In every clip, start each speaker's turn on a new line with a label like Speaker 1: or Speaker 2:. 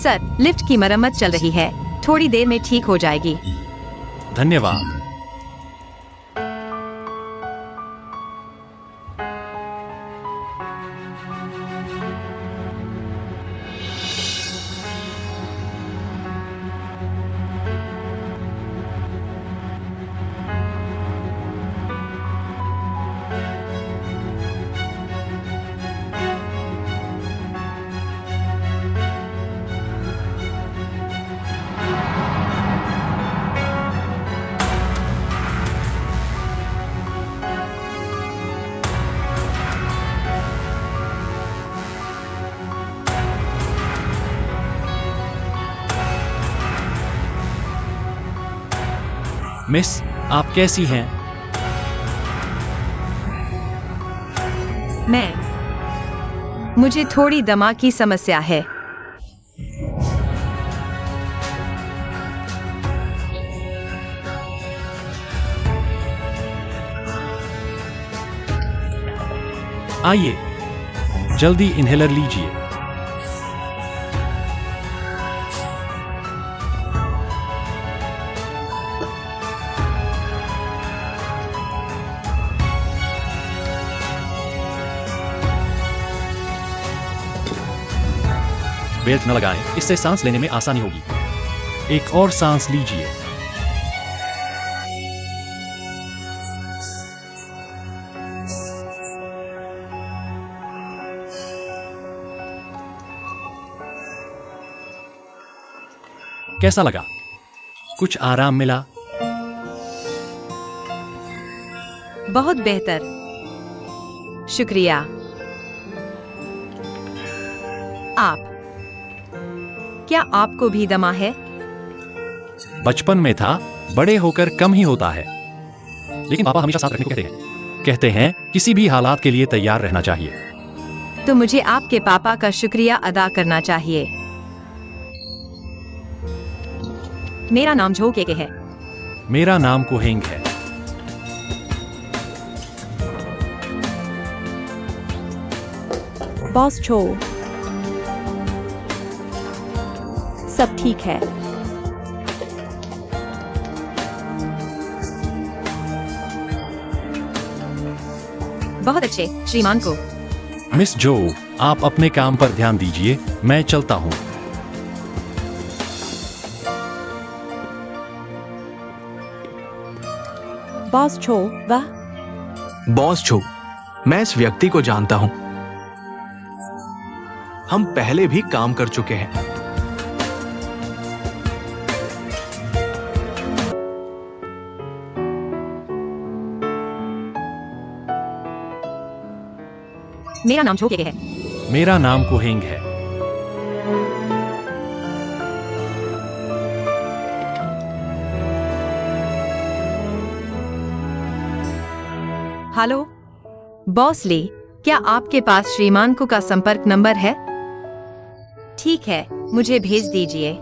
Speaker 1: Sir, lift की मरम्मत चल रही है, थोड़ी देर में ठीक हो जाएगी।
Speaker 2: धन्यवाद। मिस, आप कैसी हैं?
Speaker 1: मुझे थोड़ी दमा की समस्या है।
Speaker 2: आइए, जल्दी इन्हेलर लीजिए। बेल्ट न लगाएं, इससे सांस लेने में आसानी होगी। एक और सांस लीजिए। कैसा लगा? कुछ आराम मिला?
Speaker 1: बहुत बेहतर, शुक्रिया। क्या आपको भी दमा है?
Speaker 2: बचपन में था, बड़े होकर कम ही होता है। लेकिन पापा हमेशा साथ रखने को कहते हैं। कहते हैं किसी भी हालात के लिए तैयार रहना चाहिए।
Speaker 1: तो मुझे आपके पापा का शुक्रिया अदा करना चाहिए। मेरा नाम जो के है।
Speaker 2: मेरा नाम कोहेंग है।
Speaker 3: बॉस छो, सब ठीक है।
Speaker 1: बहुत अच्छे, श्रीमान को।
Speaker 2: मिस जो, आप अपने काम पर ध्यान दीजिए, मैं चलता हूँ।
Speaker 3: बॉस छो, वाह।
Speaker 4: बॉस छो, मैं इस व्यक्ति को जानता हूं। हम पहले भी काम कर चुके हैं।
Speaker 1: मेरा नाम जो के है।
Speaker 2: मेरा नाम कोहेंग है।
Speaker 1: हेलो बॉस ली, क्या आपके पास श्रीमान को का संपर्क नंबर है? ठीक है, मुझे भेज दीजिए।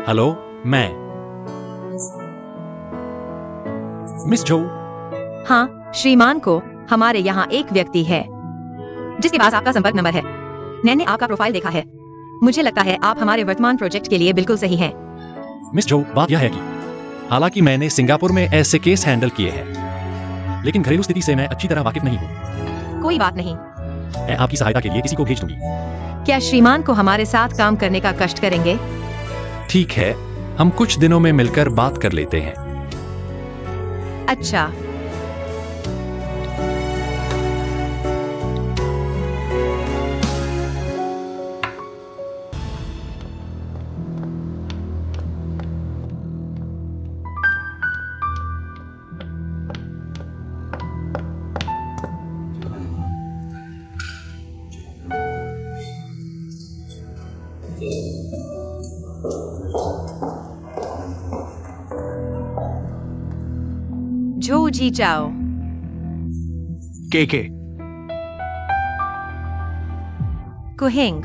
Speaker 2: हेलो, मैं मिस जो।
Speaker 1: हाँ श्रीमान को, हमारे यहाँ एक व्यक्ति है जिसके पास आपका संपर्क नंबर है। मैंने आपका प्रोफाइल देखा है। मुझे लगता है आप हमारे वर्तमान प्रोजेक्ट के लिए बिल्कुल सही हैं।
Speaker 2: मिस जो, बात यह है कि हालांकि मैंने सिंगापुर में ऐसे केस हैंडल किए हैं, लेकिन घरेलू स्थिति से मैं अच्छी तरह वाकिफ नहीं हूँ।
Speaker 1: कोई बात नहीं,
Speaker 2: मैं आपकी सहायता के लिए किसी को भेज दूंगी।
Speaker 1: क्या श्रीमान को हमारे साथ काम करने का कष्ट करेंगे?
Speaker 2: ठीक है, हम कुछ दिनों में मिलकर बात कर लेते हैं।
Speaker 1: अच्छा। जो जी जाओ।
Speaker 4: के
Speaker 1: को हेंग।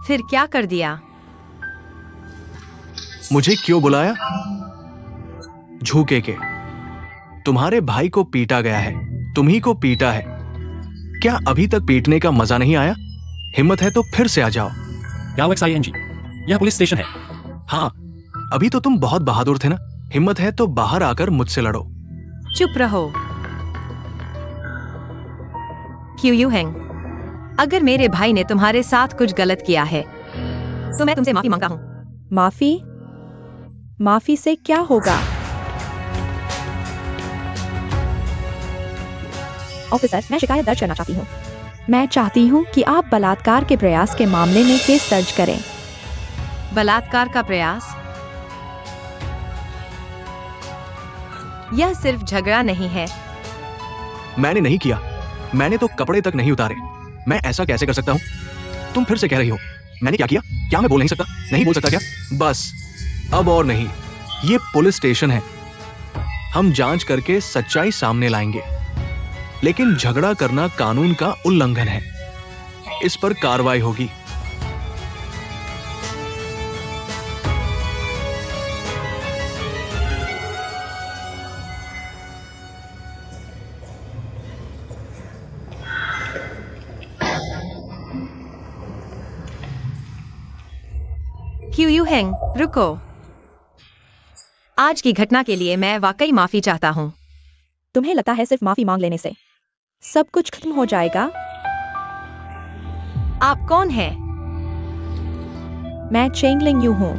Speaker 1: फिर क्या कर दिया?
Speaker 4: मुझे क्यों बुलाया? झूके के। तुम्हारे भाई को पीटा गया है, तुम्ही को पीटा है। क्या अभी तक पीटने का मजा नहीं आया? हिम्मत है तो फिर से आ जाओ।
Speaker 2: LXING, यह पुलिस स्टेशन है।
Speaker 4: हाँ, अभी तो तुम बहुत बहादुर थे ना। हिम्मत है तो बाहर आकर मुझसे लड़ो।
Speaker 1: चुप रहो। क्यू यू हेंग, अगर मेरे भाई ने तुम्हारे साथ कुछ गलत किया है तो मैं तुमसे माफी मांगता हूँ।
Speaker 3: माफी? माफी से क्या होगा? ऑफिसर, मैं शिकायत दर्ज करना चाहती हूँ। मैं चाहती हूँ कि आप बलात्कार के प्रयास के मामले में केस दर्ज करें।
Speaker 1: बलात्कार का प्रयास? यह सिर्फ झगड़ा नहीं है।
Speaker 4: मैंने नहीं किया। मैंने तो कपड़े तक नहीं उतारे। मैं ऐसा कैसे कर सकता हूँ? तुम फिर से कह रही हो मैंने क्या किया? क्या मैं बोल नहीं सकता? नहीं बोल सकता क्या? बस, अब और नहीं। ये पुलिस स्टेशन है। हम जांच करके सच्चाई सामने लाएंगे। लेकिन झगड़ा करना कानून का उल्लंघन है। इस पर कार्रवाई होगी।
Speaker 1: क्यू यू हेंग, रुको। आज की घटना के लिए मैं वाकई माफी चाहता हूँ।
Speaker 3: तुम्हें लगता है सिर्फ माफी मांग लेने से सब कुछ खत्म हो जाएगा?
Speaker 1: आप कौन हैं?
Speaker 3: मैं चेंग लिंग यू हूँ।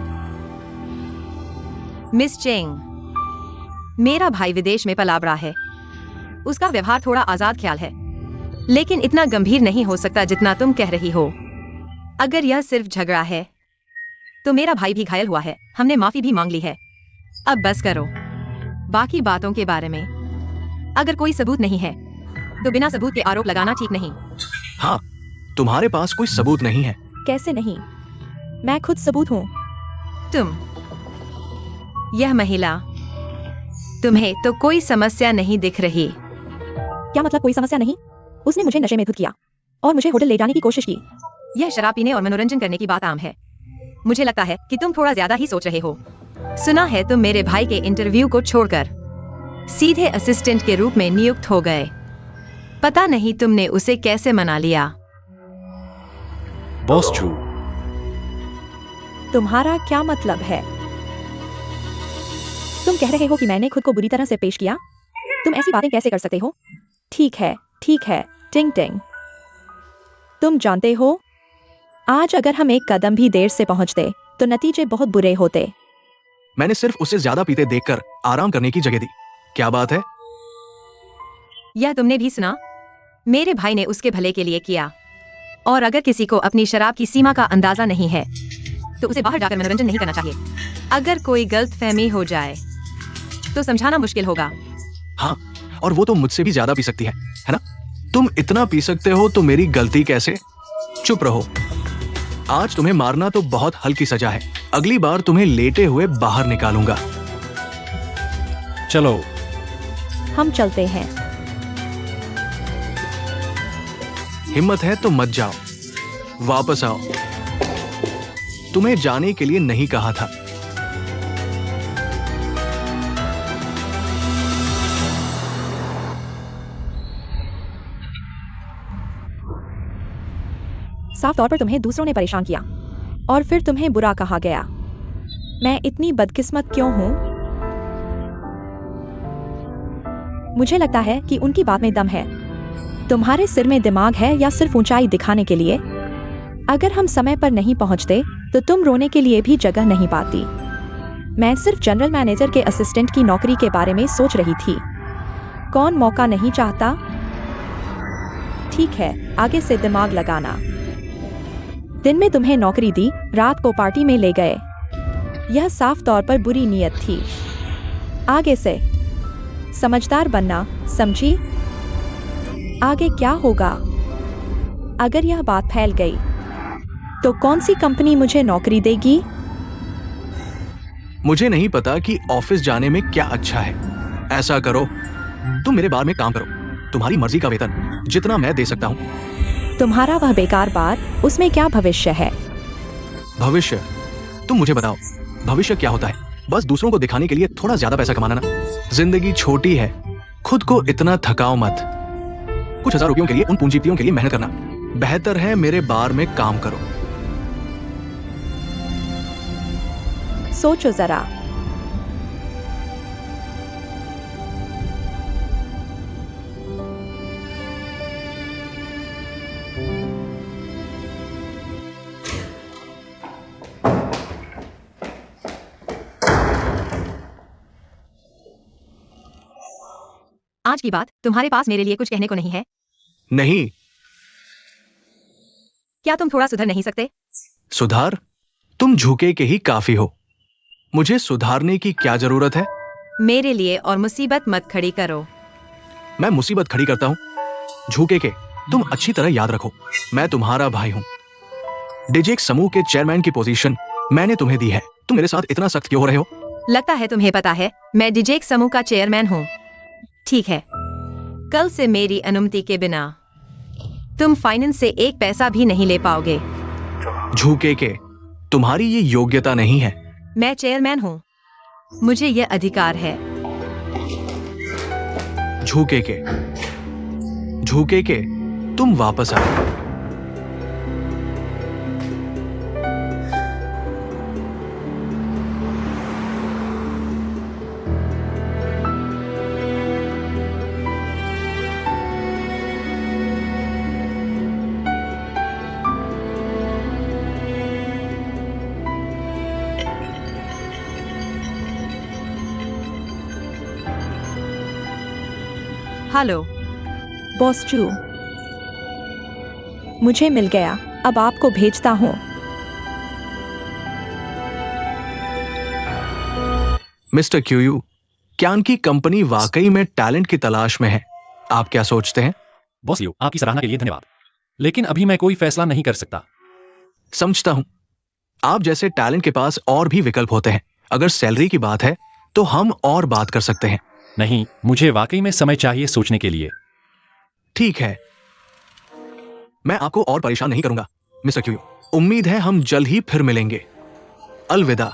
Speaker 1: मिस चेंग, मेरा भाई विदेश में पला बड़ा है। उसका व्यवहार थोड़ा आजाद ख्याल है, लेकिन इतना गंभीर नहीं हो सकता जितना तुम कह रही हो। अगर यह सिर्फ झगड़ा है तो मेरा भाई भी घायल हुआ है। हमने माफी भी मांग ली है। अब बस करो। बाकी बातों के बारे में अगर कोई सबूत नहीं है तो बिना सबूत के आरोप लगाना ठीक नहीं।
Speaker 4: हाँ, तुम्हारे पास कोई सबूत नहीं है।
Speaker 3: कैसे नहीं? मैं खुद सबूत हूँ।
Speaker 1: तुम, यह महिला, तुम्हें तो कोई समस्या नहीं दिख रही।
Speaker 3: क्या मतलब कोई समस्या नहीं? उसने मुझे नशे में धुत किया और मुझे होटल ले जाने की कोशिश की।
Speaker 1: यह शराब पीने और मनोरंजन करने की बात आम है। मुझे लगता है कि तुम थोड़ा ज्यादा ही सोच रहे हो। सुना है तुम मेरे भाई के इंटरव्यू को छोड़कर सीधे असिस्टेंट के रूप में नियुक्त हो गए। पता नहीं तुमने उसे कैसे मना लिया।
Speaker 2: बॉस छू,
Speaker 3: तुम्हारा क्या मतलब है? तुम कह रहे हो कि मैंने खुद को बुरी तरह से पेश किया? तुम ऐसी बातें कैसे कर सकते हो? ठीक है, ठीक है, टिंग टिंग। तुम जानते हो, आज अगर हम एक कदम भी देर से पहुंचते तो नतीजे बहुत बुरे होते।
Speaker 4: मैंने सिर्फ उसे ज्यादा पीते देखकर आराम करने की जगह दी। क्या बात है?
Speaker 1: यह तुमने भी सुना? मेरे भाई ने उसके भले के लिए किया। और अगर किसी को अपनी शराब की सीमा का अंदाजा नहीं है तो उसे बाहर जाकर मनोरंजन नहीं करना चाहिए। अगर कोई गलतफहमी हो जाए तो समझाना मुश्किल होगा।
Speaker 4: हाँ, और वो तो मुझसे भी ज्यादा पी सकती है ना? तुम इतना पी सकते हो तो मेरी गलती कैसे? चुप रहो। आज तुम्हें मारना तो बहुत हल्की सजा है। अगली बार तुम्हें लेटे हुए बाहर निकालूंगा।
Speaker 2: चलो।
Speaker 3: हम चलते हैं।
Speaker 4: हिम्मत है तो मत जाओ, वापस आओ। तुम्हें जाने के लिए नहीं कहा था।
Speaker 3: साफ तौर पर तुम्हें दूसरों ने परेशान किया और फिर तुम्हें बुरा कहा गया। मैं इतनी बदकिस्मत क्यों हूं? मुझे लगता है कि उनकी बात में दम है। तुम्हारे सिर में दिमाग है या सिर्फ ऊंचाई दिखाने के लिए? अगर हम समय पर नहीं पहुंचते तो तुम रोने के लिए भी जगह नहीं पाती। मैं सिर्फ जनरल मैनेजर के असिस्टेंट की नौकरी के बारे में सोच रही थी। कौन मौका नहीं चाहता? ठीक है, आगे से दिमाग लगाना। दिन में तुम्हें नौकरी दी, रात को पार्टी में ले गए। यह साफ तौर पर बुरी नीयत थी। आगे से समझदार बनना, समझी? आगे क्या होगा? अगर यह बात फैल गई तो कौन सी कंपनी मुझे नौकरी देगी?
Speaker 4: मुझे नहीं पता कि ऑफिस जाने में क्या अच्छा है। ऐसा करो, तुम मेरे बार में काम करो, तुम्हारी मर्जी का वेतन जितना मैं दे सकता हूँ।
Speaker 3: तुम्हारा वह बेकार बार, उसमें क्या भविष्य है?
Speaker 4: भविष्य? तुम मुझे बताओ, भविष्य क्या होता है? बस दूसरों को दिखाने के लिए थोड़ा ज्यादा पैसा कमाना ना। जिंदगी छोटी है, खुद को इतना थकाओ मत। कुछ हजार रुपयों के लिए उन पूंजीपतियों के लिए मेहनत करना बेहतर है मेरे बार में काम करो।
Speaker 3: सोचो जरा।
Speaker 1: आज की बात तुम्हारे पास मेरे लिए कुछ कहने को नहीं है?
Speaker 4: नहीं।
Speaker 1: क्या तुम थोड़ा सुधर नहीं सकते?
Speaker 4: सुधार? तुम झुके के ही काफी हो, मुझे सुधारने की क्या जरूरत है?
Speaker 1: मेरे लिए और मुसीबत मत खड़ी करो।
Speaker 4: मैं मुसीबत खड़ी करता हूँ? झुके के, तुम अच्छी तरह याद रखो, मैं तुम्हारा भाई हूँ। डिजेक्स समूह के चेयरमैन की पोजीशन मैंने तुम्हें दी है, तुम मेरे साथ इतना सख्त क्यों हो रहे हो?
Speaker 1: लगता है तुम्हें पता है मैं डिजेक्स समूह का चेयरमैन हूँ। ठीक है, कल से मेरी अनुमति के बिना तुम फाइनेंस से एक पैसा भी नहीं ले पाओगे।
Speaker 4: झुके के, तुम्हारी ये योग्यता नहीं है।
Speaker 1: मैं चेयरमैन हूँ, मुझे यह अधिकार है।
Speaker 4: झुके के, झुके के, तुम वापस आओ।
Speaker 1: हेलो
Speaker 3: बॉस चू, मुझे मिल गया, अब आपको भेजता हूँ।
Speaker 4: मिस्टर क्यूयू, क्यान की कंपनी वाकई में टैलेंट की तलाश में है, आप क्या सोचते हैं?
Speaker 2: बॉस लियो, आपकी सराहना के लिए धन्यवाद, लेकिन अभी मैं कोई फैसला नहीं कर सकता।
Speaker 4: समझता हूं, आप जैसे टैलेंट के पास और भी विकल्प होते हैं। अगर सैलरी की बात है तो हम और बात कर सकते हैं।
Speaker 2: नहीं, मुझे वाकई में समय चाहिए सोचने के लिए।
Speaker 4: ठीक है, मैं आपको और परेशान नहीं करूंगा मिस्टर क्यूयू। उम्मीद है हम जल्द ही फिर मिलेंगे। अलविदा।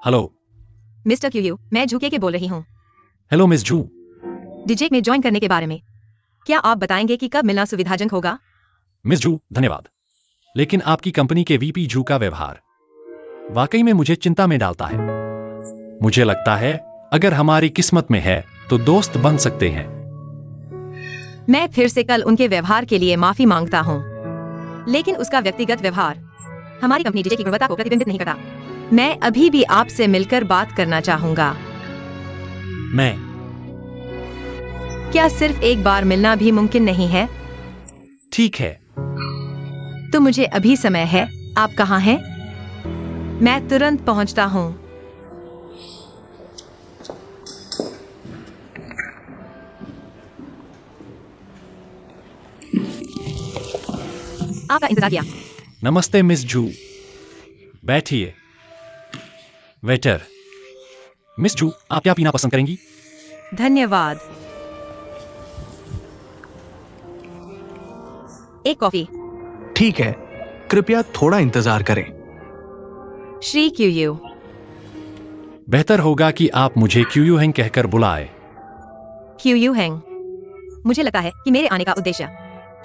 Speaker 2: हेलो
Speaker 1: मिस्टर क्यूयू, मैं झुके के बोल रही हूँ।
Speaker 2: हेलो मिस जू।
Speaker 1: डिजेक में ज्वाइन करने के बारे में क्या आप बताएंगे कि कब मिलना सुविधाजनक होगा?
Speaker 2: मिस जू, धन्यवाद, लेकिन आपकी कंपनी के वीपी जू का व्यवहार वाकई में मुझे चिंता में डालता है। मुझे लगता है अगर हमारी किस्मत में है तो दोस्त बन सकते हैं।
Speaker 1: मैं फिर से कल उनके व्यवहार के लिए माफी मांगता हूँ, लेकिन उसका व्यक्तिगत व्यवहार हमारी कंपनी डीजे की गुणवत्ता को प्रतिबिंबित नहीं करता। मैं अभी भी आपसे मिलकर बात करना चाहूंगा।
Speaker 2: मैं
Speaker 1: क्या सिर्फ एक बार मिलना भी मुमकिन नहीं है?
Speaker 2: ठीक है,
Speaker 1: तो मुझे अभी समय है। आप कहाँ हैं? मैं तुरंत पहुंचता हूँ। आपका इंतजार किया।
Speaker 2: नमस्ते मिस जू, बैठिए। वेटर, मिस जू, आप क्या पीना पसंद करेंगी?
Speaker 1: धन्यवाद। एक कॉफी।
Speaker 4: ठीक है, कृपया थोड़ा इंतजार करें।
Speaker 1: श्री क्यूयू।
Speaker 2: बेहतर होगा कि आप मुझे क्यूयू हैंग कहकर बुलाए।
Speaker 1: क्यूयू हैंग। मुझे लगता है कि मेरे आने का उद्देश्य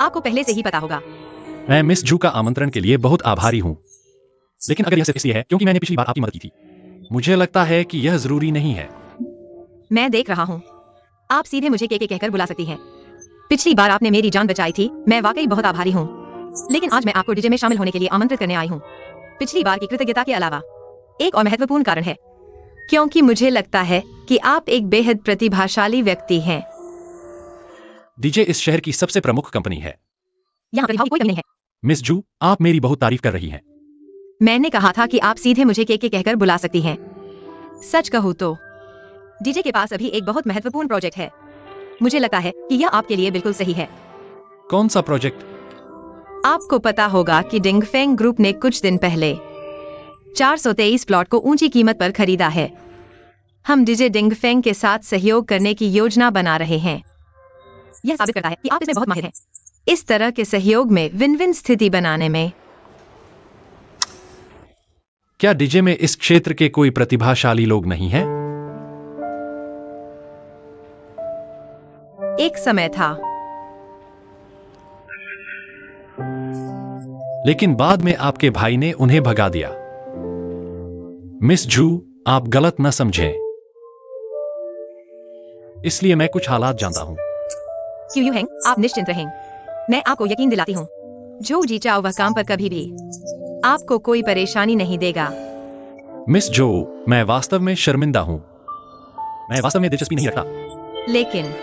Speaker 1: आपको पहले से ही पता होगा।
Speaker 2: मैं मिस जू का आमंत्रण के लिए बहुत आभारी हूँ, लेकिन अगर यह सिर्फ इसलिए है क्योंकि मैंने पिछली बार आपकी मदद की थी, मुझे लगता है कि यह जरूरी नहीं है।
Speaker 1: मैं देख रहा हूँ, आप सीधे मुझे के कहकर बुला सकती हैं। पिछली बार आपने मेरी जान बचाई थी, मैं वाकई बहुत आभारी हूँ, लेकिन आज मैं आपको डीजे में शामिल होने के लिए आमंत्रित करने आई हूँ। पिछली बार की कृतज्ञता के अलावा एक और महत्वपूर्ण कारण है, क्योंकि मुझे लगता है कि आप एक बेहद प्रतिभाशाली व्यक्ति हैं।
Speaker 2: डीजे इस शहर की सबसे प्रमुख कंपनी है।
Speaker 1: यहाँ प्रतिभा की कोई कमी नहीं है।
Speaker 2: मिस जू, आप मेरी बहुत तारीफ कर रही हैं।
Speaker 1: मैंने कहा था कि आप सीधे मुझे के कहकर बुला सकती हैं। सच कहूँ तो डीजे के पास अभी एक बहुत महत्वपूर्ण प्रोजेक्ट है। मुझे लगता है कि यह आपके लिए बिल्कुल सही है।
Speaker 2: कौन सा प्रोजेक्ट?
Speaker 1: आपको पता होगा कि डिंगफेंग ग्रुप ने कुछ दिन पहले 423 प्लॉट को ऊंची कीमत पर खरीदा है। हम डीजे डिंगफेंग के साथ सहयोग करने की योजना बना रहे हैं। यह साबित करता है कि आप इसमें बहुत माहिर हैं। इस तरह के सहयोग में विन विन स्थिति बनाने में।
Speaker 2: क्या डीजे में इस क्षेत्र के कोई प्रतिभाशाली लोग नहीं हैं?
Speaker 1: एक समय था,
Speaker 2: लेकिन बाद में आपके भाई ने उन्हें भगा दिया। मिस जू, आप गलत न समझें। इसलिए मैं कुछ हालात जानता हूं।
Speaker 1: क्यू यू हेंग, आप निश्चिंत रहें। मैं आपको यकीन दिलाती हूँ, जो जी चाहो वह काम पर कभी भी आपको कोई परेशानी नहीं देगा।
Speaker 2: मिस जो, मैं वास्तव में शर्मिंदा हूं। मैं वास्तव में दिलचस्पी नहीं रखता।
Speaker 1: लेकिन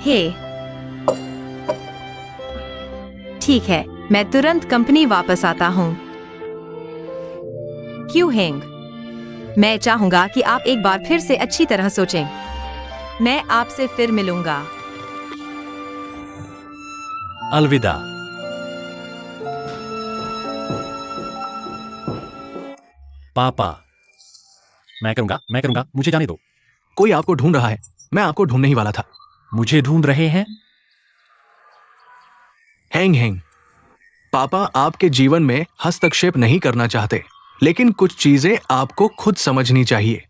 Speaker 1: हे, ठीक है, मैं तुरंत कंपनी वापस आता हूँ। क्यू हेंग, मैं चाहूंगा कि आप एक बार फिर से अच्छी तरह सोचें। मैं आपसे फिर मिलूंगा।
Speaker 2: अलविदा। पापा, मैं करूंगा, मुझे जाने दो।
Speaker 4: कोई आपको ढूंढ रहा है। मैं आपको ढूंढने ही वाला था।
Speaker 2: मुझे ढूंढ रहे हैं?
Speaker 4: हैंग हैंग, पापा आपके जीवन में हस्तक्षेप नहीं करना चाहते, लेकिन कुछ चीजें आपको खुद समझनी चाहिए।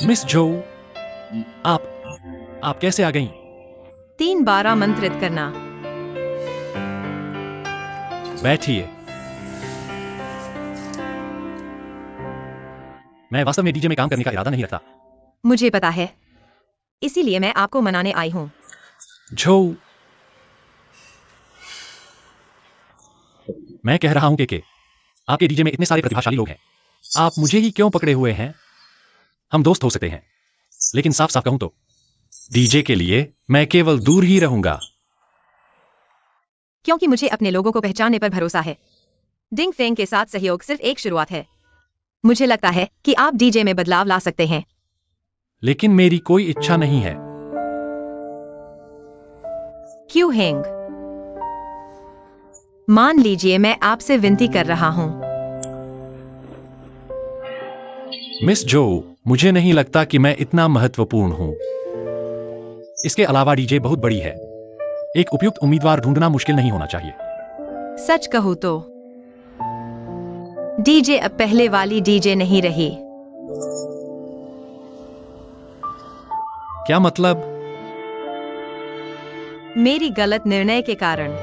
Speaker 2: मिस जो, आप कैसे आ गईं?
Speaker 1: 3 बार आमंत्रित करना।
Speaker 2: बैठिए। मैं वास्तव में डीजे में काम करने का इरादा नहीं रखता।
Speaker 1: मुझे पता है, इसीलिए मैं आपको मनाने आई हूँ।
Speaker 2: जो, मैं कह रहा हूं कि आपके डीजे में इतने सारे प्रतिभाशाली लोग हैं। आप मुझे ही क्यों पकड़े हुए हैं? हम दोस्त हो सकते हैं, लेकिन साफ साफ कहूं तो डीजे के लिए मैं केवल दूर ही रहूंगा।
Speaker 1: क्योंकि मुझे अपने लोगों को पहचानने पर भरोसा है। डिंग फेंग के साथ सहयोग सिर्फ एक शुरुआत है। मुझे लगता है कि आप डीजे में बदलाव ला सकते हैं।
Speaker 2: लेकिन मेरी कोई इच्छा नहीं है।
Speaker 1: क्यू हेंग, मान लीजिए मैं आपसे विनती कर रहा हूं।
Speaker 2: मिस जो, मुझे नहीं लगता कि मैं इतना महत्वपूर्ण हूं। इसके अलावा डीजे बहुत बड़ी है। एक उपयुक्त उम्मीदवार ढूंढना मुश्किल नहीं होना चाहिए।
Speaker 1: सच कहूं तो डीजे अब पहले वाली डीजे नहीं रही।
Speaker 2: क्या मतलब?
Speaker 1: मेरी गलत निर्णय के कारण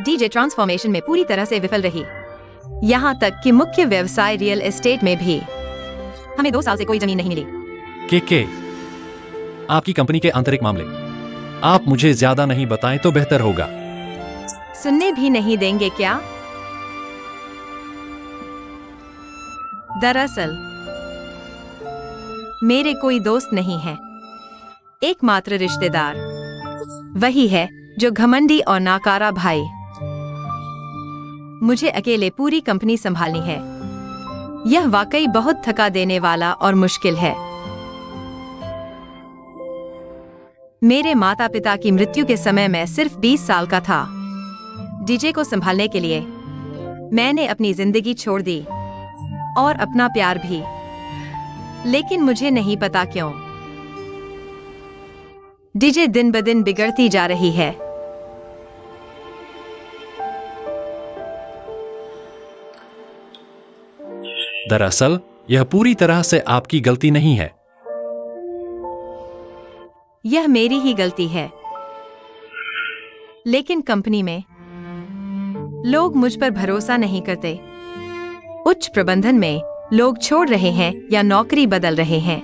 Speaker 1: डीजे ट्रांसफॉर्मेशन में पूरी तरह से विफल रही। यहां तक कि मुख्य व्यवसाय रियल एस्टेट में भी हमें 2 साल से कोई जमीन नहीं मिली।
Speaker 2: के आपकी कंपनी के आंतरिक मामले आप मुझे ज्यादा नहीं बताएं तो बेहतर होगा।
Speaker 1: सुनने भी नहीं देंगे क्या? दरअसल मेरे कोई दोस्त नहीं है। एकमात्र रिश्तेदार वही है जो घमंडी और नाकारा भाई। मुझे अकेले पूरी कंपनी संभालनी है। यह वाकई बहुत थका देने वाला और मुश्किल है। मेरे माता पिता की मृत्यु के समय मैं सिर्फ 20 साल का था। डीजे को संभालने के लिए मैंने अपनी जिंदगी छोड़ दी और अपना प्यार भी। लेकिन मुझे नहीं पता क्यों डीजे दिन ब दिन बिगड़ती जा रही है।
Speaker 2: दरअसल यह पूरी तरह से आपकी गलती नहीं है।
Speaker 1: यह मेरी ही गलती है। लेकिन कंपनी में लोग मुझ पर भरोसा नहीं करते। उच्च प्रबंधन में लोग छोड़ रहे हैं या नौकरी बदल रहे हैं।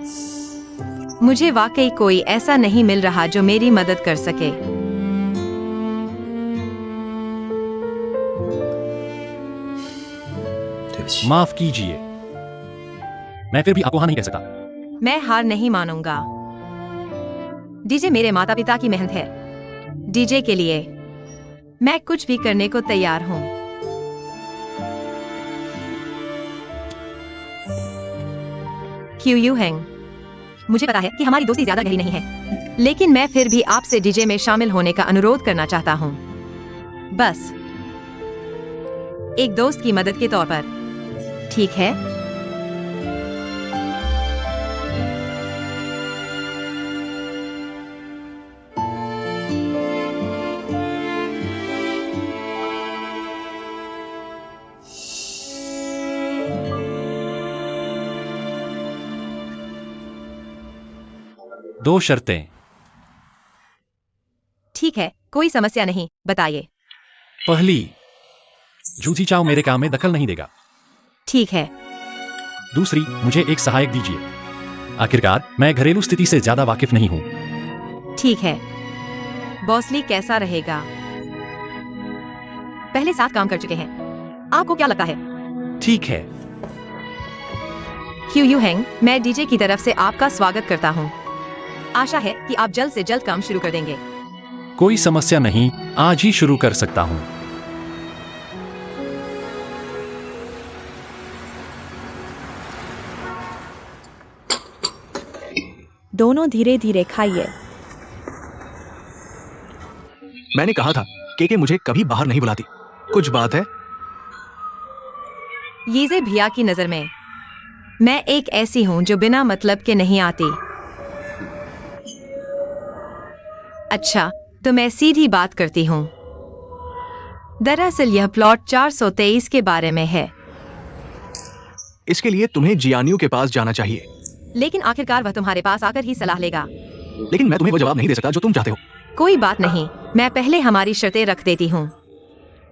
Speaker 1: मुझे वाकई कोई ऐसा नहीं मिल रहा जो मेरी मदद कर सके।
Speaker 2: माफ कीजिए, मैं फिर भी आपको हाँ नहीं कह सकता।
Speaker 1: मैं हार नहीं मानूंगा। डीजे मेरे माता पिता की मेहनत है। डीजे के लिए मैं कुछ भी करने को तैयार हूँ। क्यू यू हैंग, मुझे पता है कि हमारी दोस्ती ज्यादा गहरी नहीं है, लेकिन मैं फिर भी आपसे डीजे में शामिल होने का अनुरोध करना चाहता हूँ, बस एक दोस्त की मदद के तौर पर, ठीक है?
Speaker 2: दो शर्तें।
Speaker 1: ठीक है, कोई समस्या नहीं, बताइए।
Speaker 2: पहली, जूझी चाओ मेरे काम में दखल नहीं देगा।
Speaker 1: ठीक है।
Speaker 2: दूसरी, मुझे एक सहायक दीजिए। आखिरकार मैं घरेलू स्थिति से ज्यादा वाकिफ नहीं हूं।
Speaker 1: ठीक है। बॉसली कैसा रहेगा? पहले साथ काम कर चुके हैं, आपको क्या लगता है?
Speaker 2: ठीक है।
Speaker 1: क्यू यू हैंग, मैं डीजे की तरफ से आपका स्वागत करता हूं। आशा है कि आप जल्द से जल्द काम शुरू कर देंगे।
Speaker 2: कोई समस्या नहीं, आज ही शुरू कर सकता हूं।
Speaker 3: दोनों धीरे धीरे खाइए।
Speaker 4: मैंने कहा था केके मुझे कभी बाहर नहीं बुलाती। कुछ बात है?
Speaker 1: यीजे भिया की नजर में मैं एक ऐसी हूं जो बिना मतलब के नहीं आती। अच्छा, तो मैं सीधी बात करती हूं। दरअसल यह प्लॉट 423 के बारे में है।
Speaker 4: इसके लिए तुम्हें जियानियों के पास जाना चाहिए।
Speaker 1: लेकिन आखिरकार वह तुम्हारे पास आकर ही सलाह लेगा।
Speaker 4: लेकिन मैं तुम्हें वो जवाब नहीं दे सकता जो तुम चाहते हो।
Speaker 1: कोई बात नहीं, मैं पहले हमारी शर्तें रख देती हूँ।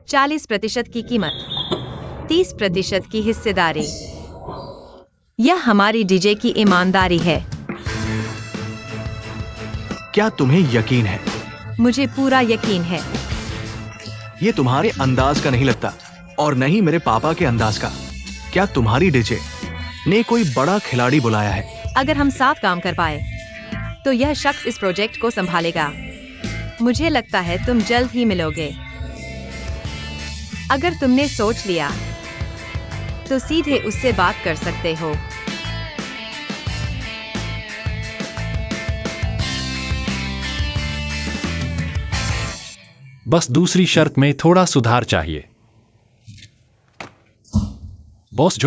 Speaker 1: 40% की कीमत, 30% की हिस्सेदारी। यह हमारी डीजे की ईमानदारी है।
Speaker 4: क्या तुम्हें यकीन है?
Speaker 1: मुझे पूरा यकीन है।
Speaker 4: ये तुम्हारे अंदाज का नहीं लगता, और नहीं मेरे पापा के अंदाज का। क्या तुम्हारी डीजे ने कोई बड़ा खिलाड़ी बुलाया है?
Speaker 1: अगर हम साथ काम कर पाए तो यह शख्स इस प्रोजेक्ट को संभालेगा। मुझे लगता है तुम जल्द ही मिलोगे। अगर तुमने सोच लिया तो सीधे उससे बात कर सकते हो।
Speaker 2: बस दूसरी शर्त में थोड़ा सुधार चाहिए। बॉस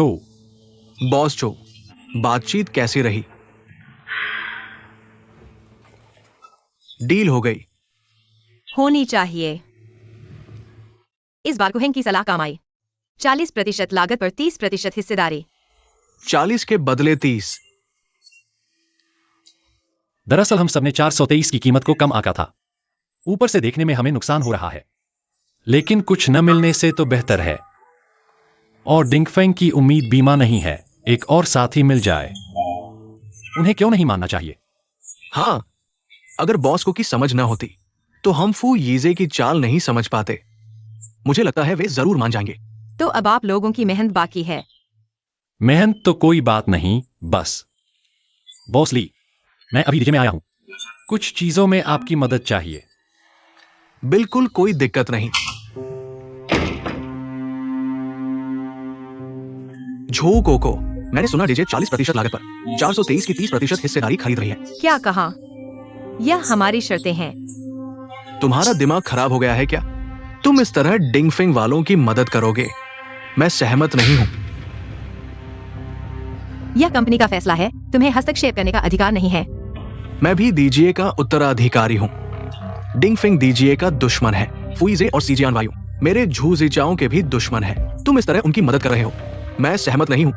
Speaker 2: जो, बातचीत कैसी रही? डील हो गई?
Speaker 1: होनी चाहिए। इस बार कुहेंग की सलाह काम आई। 40% लागत पर 30% हिस्सेदारी।
Speaker 4: 40 के बदले 30।
Speaker 2: दरअसल हम सबने 423 की कीमत को कम आंका था। ऊपर से देखने में हमें नुकसान हो रहा है, लेकिन कुछ न मिलने से तो बेहतर है। और डिंगफेंग की उम्मीद बीमा नहीं है, एक और साथी मिल जाए। उन्हें क्यों नहीं मानना चाहिए?
Speaker 4: हाँ, अगर बॉस को की समझ ना होती तो हम फू यीजे की चाल नहीं समझ पाते। मुझे लगता है वे जरूर मान जाएंगे।
Speaker 1: तो अब आप लोगों की मेहनत बाकी है।
Speaker 2: मेहनत तो कोई बात नहीं, बस बॉस ली, मैं अभी डीजे में आया हूं। कुछ चीजों में आपकी मदद चाहिए।
Speaker 4: बिल्कुल कोई दिक्कत नहीं। झो कोको, मैंने सुना डीजे 40% लागत पर 423 की 30% हिस्सेदारी खरीद रही है।
Speaker 1: क्या कहा? यह हमारी शर्तें हैं।
Speaker 4: तुम्हारा दिमाग खराब हो गया है क्या? तुम इस तरह डिंगफिंग वालों की मदद करोगे? मैं सहमत नहीं हूं।
Speaker 1: यह कंपनी का फैसला है, तुम्हें हस्तक्षेप करने का अधिकार नहीं है।
Speaker 4: मैं भी डीजीए का उत्तराधिकारी हूं। डिंगफिंग डीजीए का दुश्मन है। फुइजे और सीजियान वायु मेरे झूजिचाओं के भी दुश्मन है। तुम इस तरह उनकी मदद कर रहे हो। मैं सहमत नहीं हूं।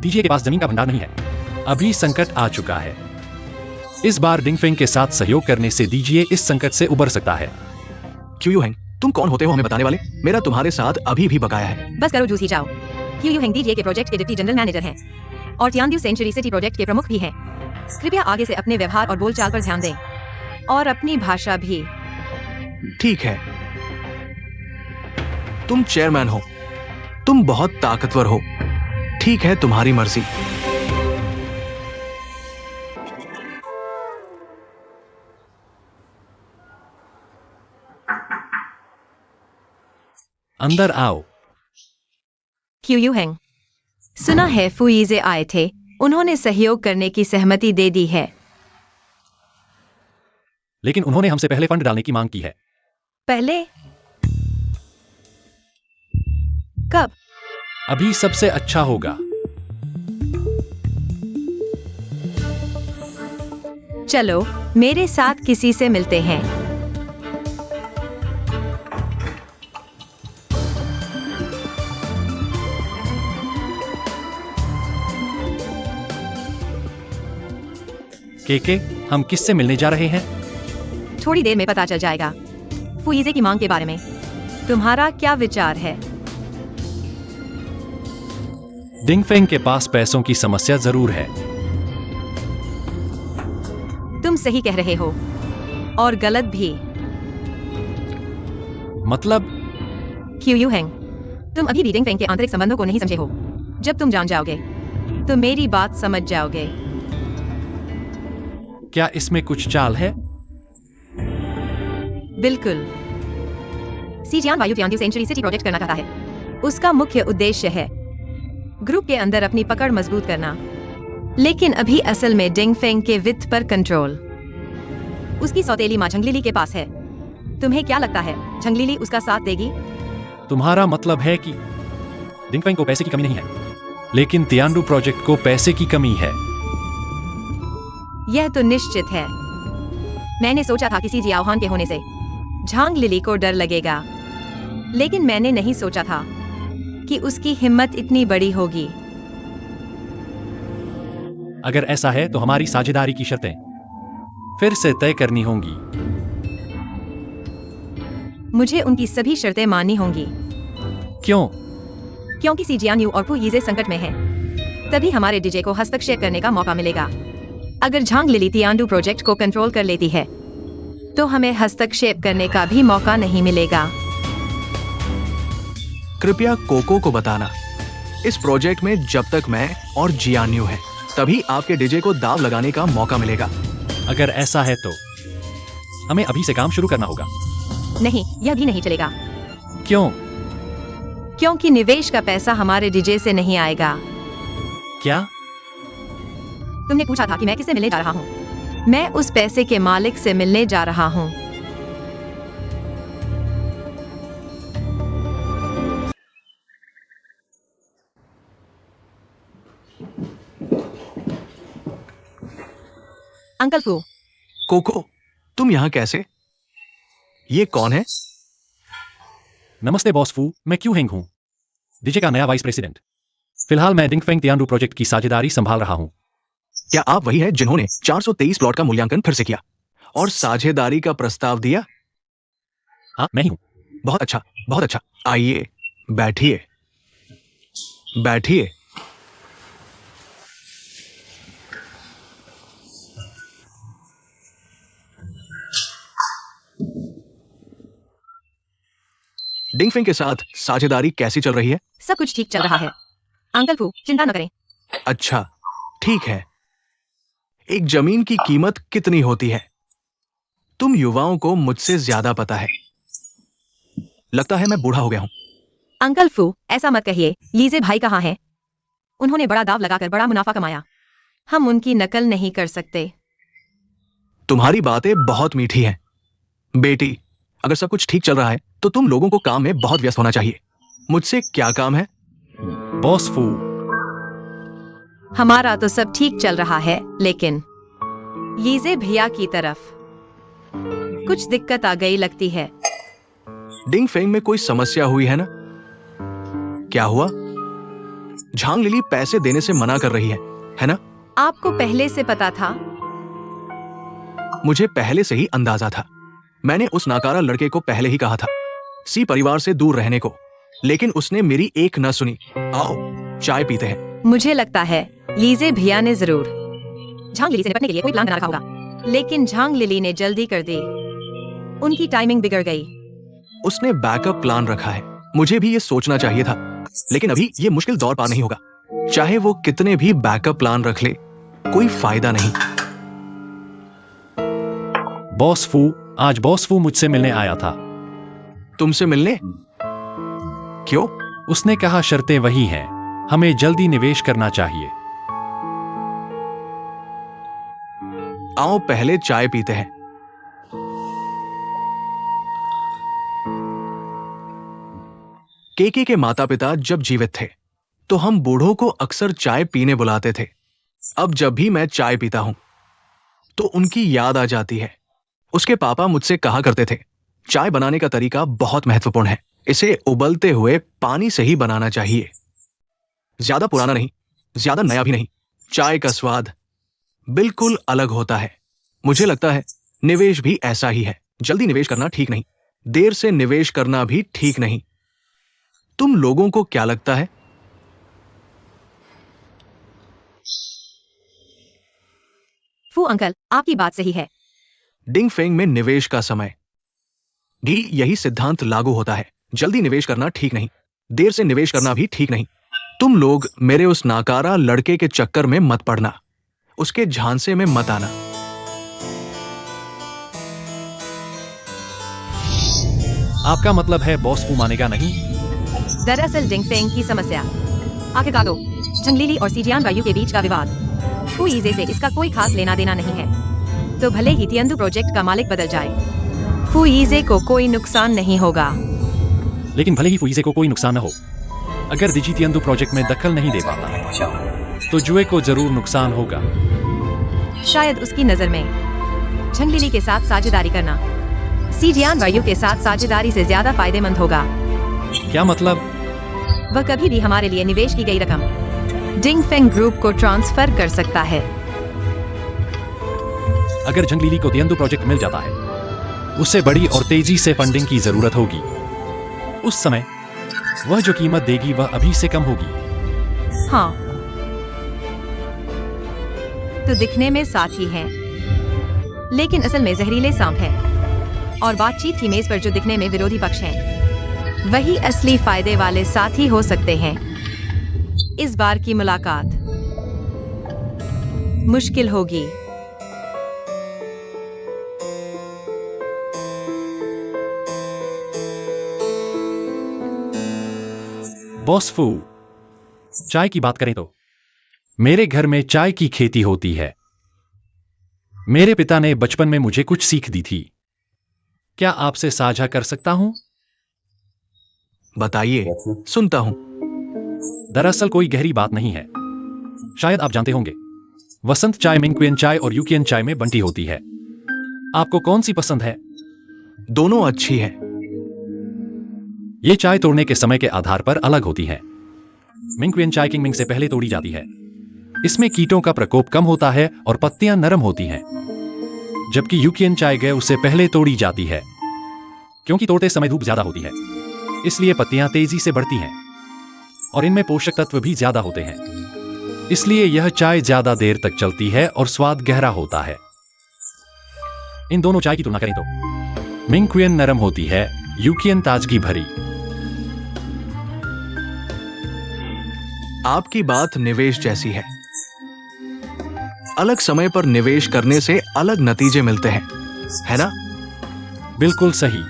Speaker 2: डीजे के पास जमीन का भंडार नहीं है। अभी संकट आ चुका है। इस बार डिंगफेंग के साथ सहयोग करने से डीजीए इस संकट से उबर सकता है।
Speaker 4: क्यू यू हैंग, तुम कौन होते हो हमें बताने वाले? मेरा तुम्हारे साथ अभी भी बकाया है।
Speaker 1: बस करो जूसी जाओ। क्यू यू हैंग डीजे के प्रोजेक्ट के डिप्टी जनरल मैनेजर हैं और तियानड्यू सेंचुरी सिटी प्रोजेक्ट के प्रमुख भी हैं। कृपया आगे से अपने व्यवहार और बोलचाल पर ध्यान दें, और अपनी भाषा भी।
Speaker 4: ठीक है, तुम चेयरमैन हो। तुम बहुत ताकतवर हो। ठीक है, तुम्हारी मर्जी।
Speaker 2: अंदर आओ।
Speaker 1: क्यू हैंग, सुना है फुईजे आए थे, उन्होंने सहयोग करने की सहमति दे दी है।
Speaker 2: लेकिन उन्होंने हमसे पहले फंड डालने की मांग की है।
Speaker 1: पहले कब?
Speaker 2: अभी सबसे अच्छा होगा।
Speaker 1: चलो मेरे साथ किसी से मिलते हैं।
Speaker 2: केके, हम किससे मिलने जा रहे हैं?
Speaker 1: थोड़ी देर में पता चल जाएगा। फुईजे की मांग के बारे में तुम्हारा क्या विचार है?
Speaker 2: डिंगफेंग के पास पैसों की समस्या जरूर है।
Speaker 1: तुम सही कह रहे हो और गलत भी।
Speaker 2: मतलब?
Speaker 1: क्यू हैंग, तुम अभी भी डिंगफेंग के आंतरिक संबंधों को नहीं समझे हो। जब तुम जान जाओगे तो मेरी बात समझ जाओगे।
Speaker 2: क्या इसमें कुछ चाल है?
Speaker 1: बिल्कुल। सीजियान वायुयान सेंचुरी सिटी प्रोजेक्ट करना चाहता है। उसका मुख्य उद्देश्य है ग्रुप के अंदर अपनी पकड़ मजबूत करना, लेकिन अभी असल में डिंगफेंग के वित्त पर कंट्रोल उसकी सौतेली मां झंगलिली के पास है। तुम्हें क्या लगता है झंगलिली उसका साथ देगी?
Speaker 2: तुम्हारा मतलब है कि डिंगफेंग को पैसे की कमी नहीं है, लेकिन तियानडू प्रोजेक्ट को पैसे की कमी है।
Speaker 1: यह तो निश्चित है। मैंने सोचा था किसी जियाओहान के होने से झांग लिली को डर लगेगा, लेकिन मैंने नहीं सोचा था कि उसकी हिम्मत इतनी बड़ी होगी।
Speaker 2: अगर ऐसा है तो हमारी साझेदारी की शर्तें फिर से तय करनी होंगी।
Speaker 1: मुझे उनकी सभी शर्तें माननी होंगी।
Speaker 2: क्यों?
Speaker 1: क्योंकि सीजियान्यू और फुईजे संकट में है। तभी हमारे डीजे को हस्तक्षेप करने का मौका मिलेगा। अगर झांग लिली तियानडू प्रोजेक्ट को कंट्रोल कर लेती है तो हमें हस्तक्षेप करने का भी मौका नहीं मिलेगा।
Speaker 4: कृपया कोको को बताना, इस प्रोजेक्ट में जब तक मैं और जियान्यू है तभी आपके डीजे को दाव लगाने का मौका मिलेगा।
Speaker 2: अगर ऐसा है तो हमें अभी से काम शुरू करना होगा।
Speaker 1: नहीं, यह भी नहीं चलेगा।
Speaker 2: क्यों?
Speaker 1: क्योंकि निवेश का पैसा हमारे डीजे से नहीं आएगा।
Speaker 2: क्या?
Speaker 1: तुमने पूछा था कि मैं किससे मिलने जा रहा हूँ। मैं उस पैसे के मालिक से मिलने जा रहा हूँ। अंकल फू।
Speaker 4: कोको, तुम यहाँ कैसे? ये कौन है?
Speaker 2: नमस्ते बॉस फू, मैं क्यू हेंग हूँ, डीजे का नया वाइस प्रेसिडेंट। फिलहाल मैं डिंगफेंग तियानडू प्रोजेक्ट की साझेदारी संभाल रहा हूँ।
Speaker 4: क्या आप वही हैं जिन्होंने 423 प्लॉट का मूल्यांकन फिर से किया और साझेदारी का प्रस्ताव दिया?
Speaker 2: हाँ, मैं ही हूँ।
Speaker 4: बहुत अच्छा, बहुत अच्छा। आइए, बैठिए, बैठिए। डिंगफेंग के साथ साझेदारी कैसी चल रही है?
Speaker 1: सब कुछ ठीक चल रहा है अंकल फू, चिंता न करें।
Speaker 4: अच्छा, ठीक है। एक जमीन की कीमत कितनी होती है? तुम युवाओं को मुझसे ज्यादा पता है। लगता है मैं बूढ़ा हो गया हूं।
Speaker 1: अंकल फू, ऐसा मत कहिए। लीजे भाई कहाँ हैं? उन्होंने बड़ा दाव लगाकर बड़ा मुनाफा कमाया। हम उनकी नकल नहीं कर सकते।
Speaker 4: तुम्हारी बातें बहुत मीठी हैं। बेटी, अगर सब कुछ ठीक चल रहा है तो तुम लोगों को काम में बहुत व्यस्त होना चाहिए। मुझसे क्या काम है?
Speaker 2: बॉस फू,
Speaker 1: हमारा तो सब ठीक चल रहा है, लेकिन लीजे भैया की तरफ कुछ दिक्कत आ गई लगती है।
Speaker 4: डिंगफेंग में कोई समस्या हुई है ना? क्या हुआ? झांग लिली पैसे देने से मना कर रही है ना?
Speaker 1: आपको पहले से पता था?
Speaker 4: मुझे पहले से ही अंदाजा था। मैंने उस नाकारा लड़के को पहले ही कहा था सी परिवार से दूर रहने को, लेकिन उसने मेरी एक न सुनी। आओ चाय पीते हैं।
Speaker 1: मुझे लगता है लीजे भैया ने जरूर झांग लिली से निपटने के लिए कोई प्लान बना रखा होगा, लेकिन झांग लिली ने जल्दी कर दी। उनकी टाइमिंग बिगड़ गई।
Speaker 4: उसने बैकअप प्लान रखा है। मुझे भी ये सोचना चाहिए था। लेकिन अभी ये मुश्किल दौर पार नहीं होगा। चाहे वो कितने भी बैकअप प्लान रख ले, कोई फायदा नहीं।
Speaker 2: बॉस फू, आज बॉस फू मुझसे मिलने आया था।
Speaker 4: तुमसे मिलने? क्यों?
Speaker 2: उसने कहा शर्तें वही हैं, हमें जल्दी निवेश करना चाहिए।
Speaker 4: आओ पहले चाय पीते हैं। केके के माता पिता जब जीवित थे तो हम बूढ़ों को अक्सर चाय पीने बुलाते थे। अब जब भी मैं चाय पीता हूं तो उनकी याद आ जाती है। उसके पापा मुझसे कहा करते थे, चाय बनाने का तरीका बहुत महत्वपूर्ण है, इसे उबलते हुए पानी से ही बनाना चाहिए। ज्यादा पुराना नहीं, ज्यादा नया भी नहीं। चाय का स्वाद बिल्कुल अलग होता है। मुझे लगता है निवेश भी ऐसा ही है। जल्दी निवेश करना ठीक नहीं, देर से निवेश करना भी ठीक नहीं। तुम लोगों को क्या लगता है?
Speaker 1: फू अंकल, आपकी बात सही है।
Speaker 4: डिंग फेंग में निवेश का समय भी यही सिद्धांत लागू होता है। जल्दी निवेश करना ठीक नहीं, देर से निवेश करना भी ठीक नहीं। तुम लोग मेरे उस नाकारा लड़के के चक्कर में मत पड़ना, उसके झांसे में मत आना।
Speaker 2: आपका मतलब है बॉस फू मानेगा नहीं?
Speaker 1: दरअसल डिंग फेंग की समस्या आखिरकार तो झंगलीली और सीजियान वायु के बीच का विवाद। फू ईजे से इसका कोई खास लेना देना नहीं है, तो भले ही तियंदु प्रोजेक्ट का मालिक बदल जाए, फू ईजे को कोई नुकसान नहीं होगा।
Speaker 2: लेकिन भले ही फू ईजे को कोई नुकसान न हो, अगर दिजी तियंदु प्रोजेक्ट में दखल नहीं दे पाता तो जुए को जरूर नुकसान होगा।
Speaker 1: शायद उसकी नजर में झंगलीली के साथ साझेदारी करना सीजियान वायु के साथ साझेदारी से ज्यादा फायदेमंद होगा।
Speaker 2: क्या मतलब?
Speaker 1: वह कभी भी हमारे लिए निवेश की गई रकम डिंग फेंग ग्रुप को ट्रांसफर कर सकता है।
Speaker 2: अगर झंगलीली को तियंदु प्रोजेक्ट मिल जाता है, उसे बड़ी और तेजी से फंडिंग की जरूरत होगी। उस समय वह जो कीमत देगी वह अभी से कम होगी।
Speaker 1: हाँ, तो दिखने में साथी हैं, लेकिन असल में जहरीले सांप हैं। और बातचीत की मेज पर जो दिखने में विरोधी पक्ष हैं, वही असली फायदे वाले साथी हो सकते हैं। इस बार की मुलाकात मुश्किल होगी।
Speaker 2: बॉस फू, चाय की बात करें तो मेरे घर में चाय की खेती होती है। मेरे पिता ने बचपन में मुझे कुछ सीख दी थी। क्या आपसे साझा कर सकता हूं?
Speaker 4: बताइए, सुनता हूं।
Speaker 2: दरअसल कोई गहरी बात नहीं है। शायद आप जानते होंगे, वसंत चाय मिंगक्वियन चाय और यूकियन चाय में बंटी होती है। आपको कौन सी पसंद है?
Speaker 4: दोनों अच्छी है।
Speaker 2: ये चाय तोड़ने के समय के आधार पर अलग होती है। मिंगक्वियन चाय किंगमिंग से पहले तोड़ी जाती है। इसमें कीटों का प्रकोप कम होता है और पत्तियां नरम होती हैं। जबकि यूकियन चाय गए उससे पहले तोड़ी जाती है, क्योंकि तोड़ते समय धूप ज्यादा होती है, इसलिए पत्तियां तेजी से बढ़ती हैं और इनमें पोषक तत्व भी ज्यादा होते हैं। इसलिए यह चाय ज्यादा देर तक चलती है और स्वाद गहरा होता है। इन दोनों चाय की तुलना करें तो मिंगक्वियन नरम होती है, यूकियन ताजगी भरी।
Speaker 4: आपकी बात निवेश जैसी है। अलग समय पर निवेश करने से अलग नतीजे मिलते हैं, है ना?
Speaker 2: बिल्कुल सही।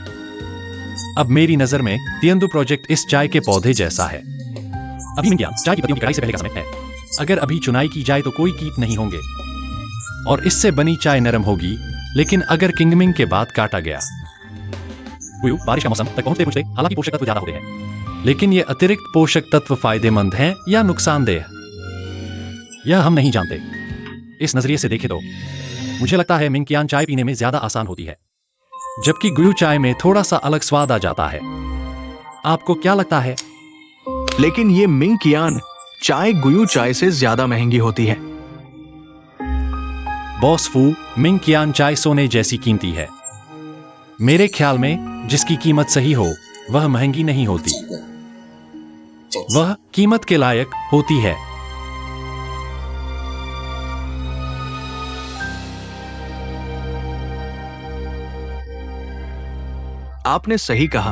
Speaker 2: अब मेरी नजर में तियंदु प्रोजेक्ट इस चाय के पौधे जैसा है। अभी मिंगक्वियन चाय की पत्तियों की कटाई से पहले का समय है। अगर अभी चुनाई की जाए तो कोई कीट नहीं होंगे और इससे बनी चाय नरम होगी। लेकिन अगर किंगमिंग के बाद काटा गया, बारिश का मौसम तक पहुंचते पहुंचते हालांकि पोषक तत्व ज्यादा होते हैं, लेकिन ये अतिरिक्त पोषक तत्व फायदेमंद हैं या नुकसानदेह, यह हम नहीं जानते। इस नजरिए से देखें तो मुझे लगता है मिंगक्वियन चाय पीने में ज्यादा आसान होती है, जबकि गुयू चाय में थोड़ा सा अलग स्वाद आ जाता है। आपको क्या लगता है?
Speaker 4: लेकिन ये मिंगक्वियन चाय गुयू चाय से ज्यादा महंगी होती है।
Speaker 2: बॉस फू, मिंगक्वियन चाय सोने जैसी कीमती है। मेरे ख्याल में जिसकी कीमत सही हो वह महंगी नहीं होती, वह कीमत के लायक होती है।
Speaker 4: आपने सही कहा।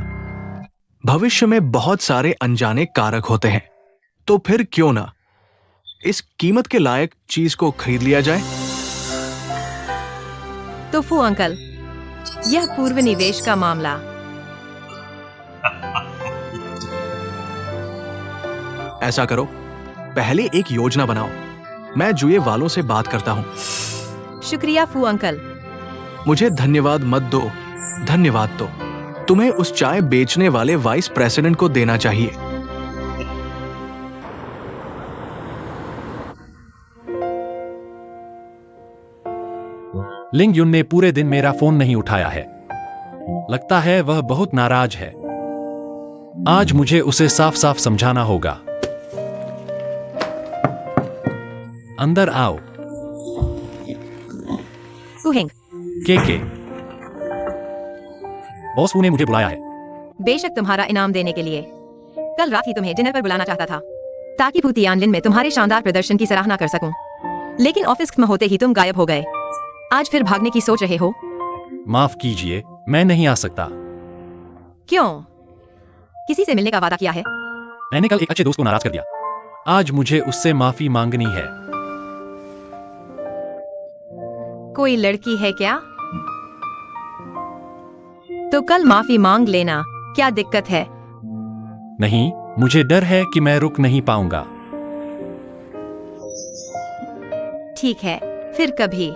Speaker 4: भविष्य में बहुत सारे अनजाने कारक होते हैं, तो फिर क्यों ना इस कीमत के लायक चीज को खरीद लिया जाए।
Speaker 1: तो फू अंकल, यह पूर्व निवेश का मामला।
Speaker 4: ऐसा करो, पहले एक योजना बनाओ। मैं जुए वालों से बात करता हूं।
Speaker 1: शुक्रिया फू अंकल।
Speaker 4: मुझे धन्यवाद मत दो, धन्यवाद दो। तुम्हें उस चाय बेचने वाले वाइस प्रेसिडेंट को देना चाहिए।
Speaker 2: लिंग युन ने पूरे दिन मेरा फोन नहीं उठाया है। लगता है वह बहुत नाराज है। आज मुझे उसे साफ साफ समझाना होगा। अंदर आओ।
Speaker 1: कुहेंग,
Speaker 2: के बॉस फू ने मुझे बुलाया है।
Speaker 1: बेशक तुम्हारा इनाम देने के लिए। कल रात ही तुम्हें डिनर पर बुलाना चाहता था, ताकि फू तियानलिन में तुम्हारे शानदार प्रदर्शन की सराहना कर सकूं। लेकिन ऑफिस खत्म होते ही तुम गायब हो गए। आज फिर भागने की सोच रहे हो?
Speaker 2: माफ कीजिए, मैं नहीं आ सकता।
Speaker 1: क्यों? किसी से मिलने का वादा किया है?
Speaker 2: मैंने कल एक अच्छे दोस्त को नाराज कर दिया। आज मुझे उससे माफी मांगनी है।
Speaker 1: कोई लड़की है क्या? तो कल माफी मांग लेना, क्या दिक्कत है?
Speaker 2: नहीं, मुझे डर है कि मैं रुक नहीं पाऊंगा।
Speaker 1: ठीक है, फिर कभी।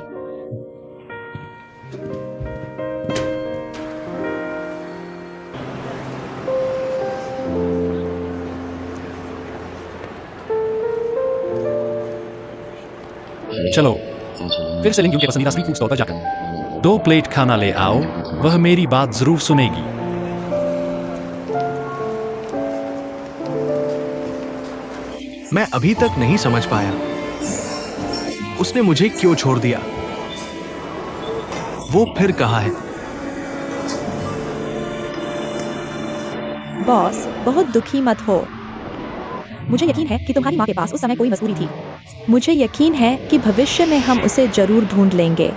Speaker 2: चलो फिर से लिंग युन के पसंदीदा स्ट्रीट फूड स्टॉल पर जाकर 2 प्लेट खाना ले आओ। वह मेरी बात जरूर सुनेगी।
Speaker 4: मैं अभी तक नहीं समझ पाया उसने मुझे क्यों छोड़ दिया। वो फिर कहा है।
Speaker 3: बॉस, बहुत दुखी मत हो। मुझे यकीन है कि तुम्हारी माँ के पास उस समय कोई मजबूरी थी। मुझे यकीन है कि भविष्य में हम उसे जरूर ढूंढ लेंगे।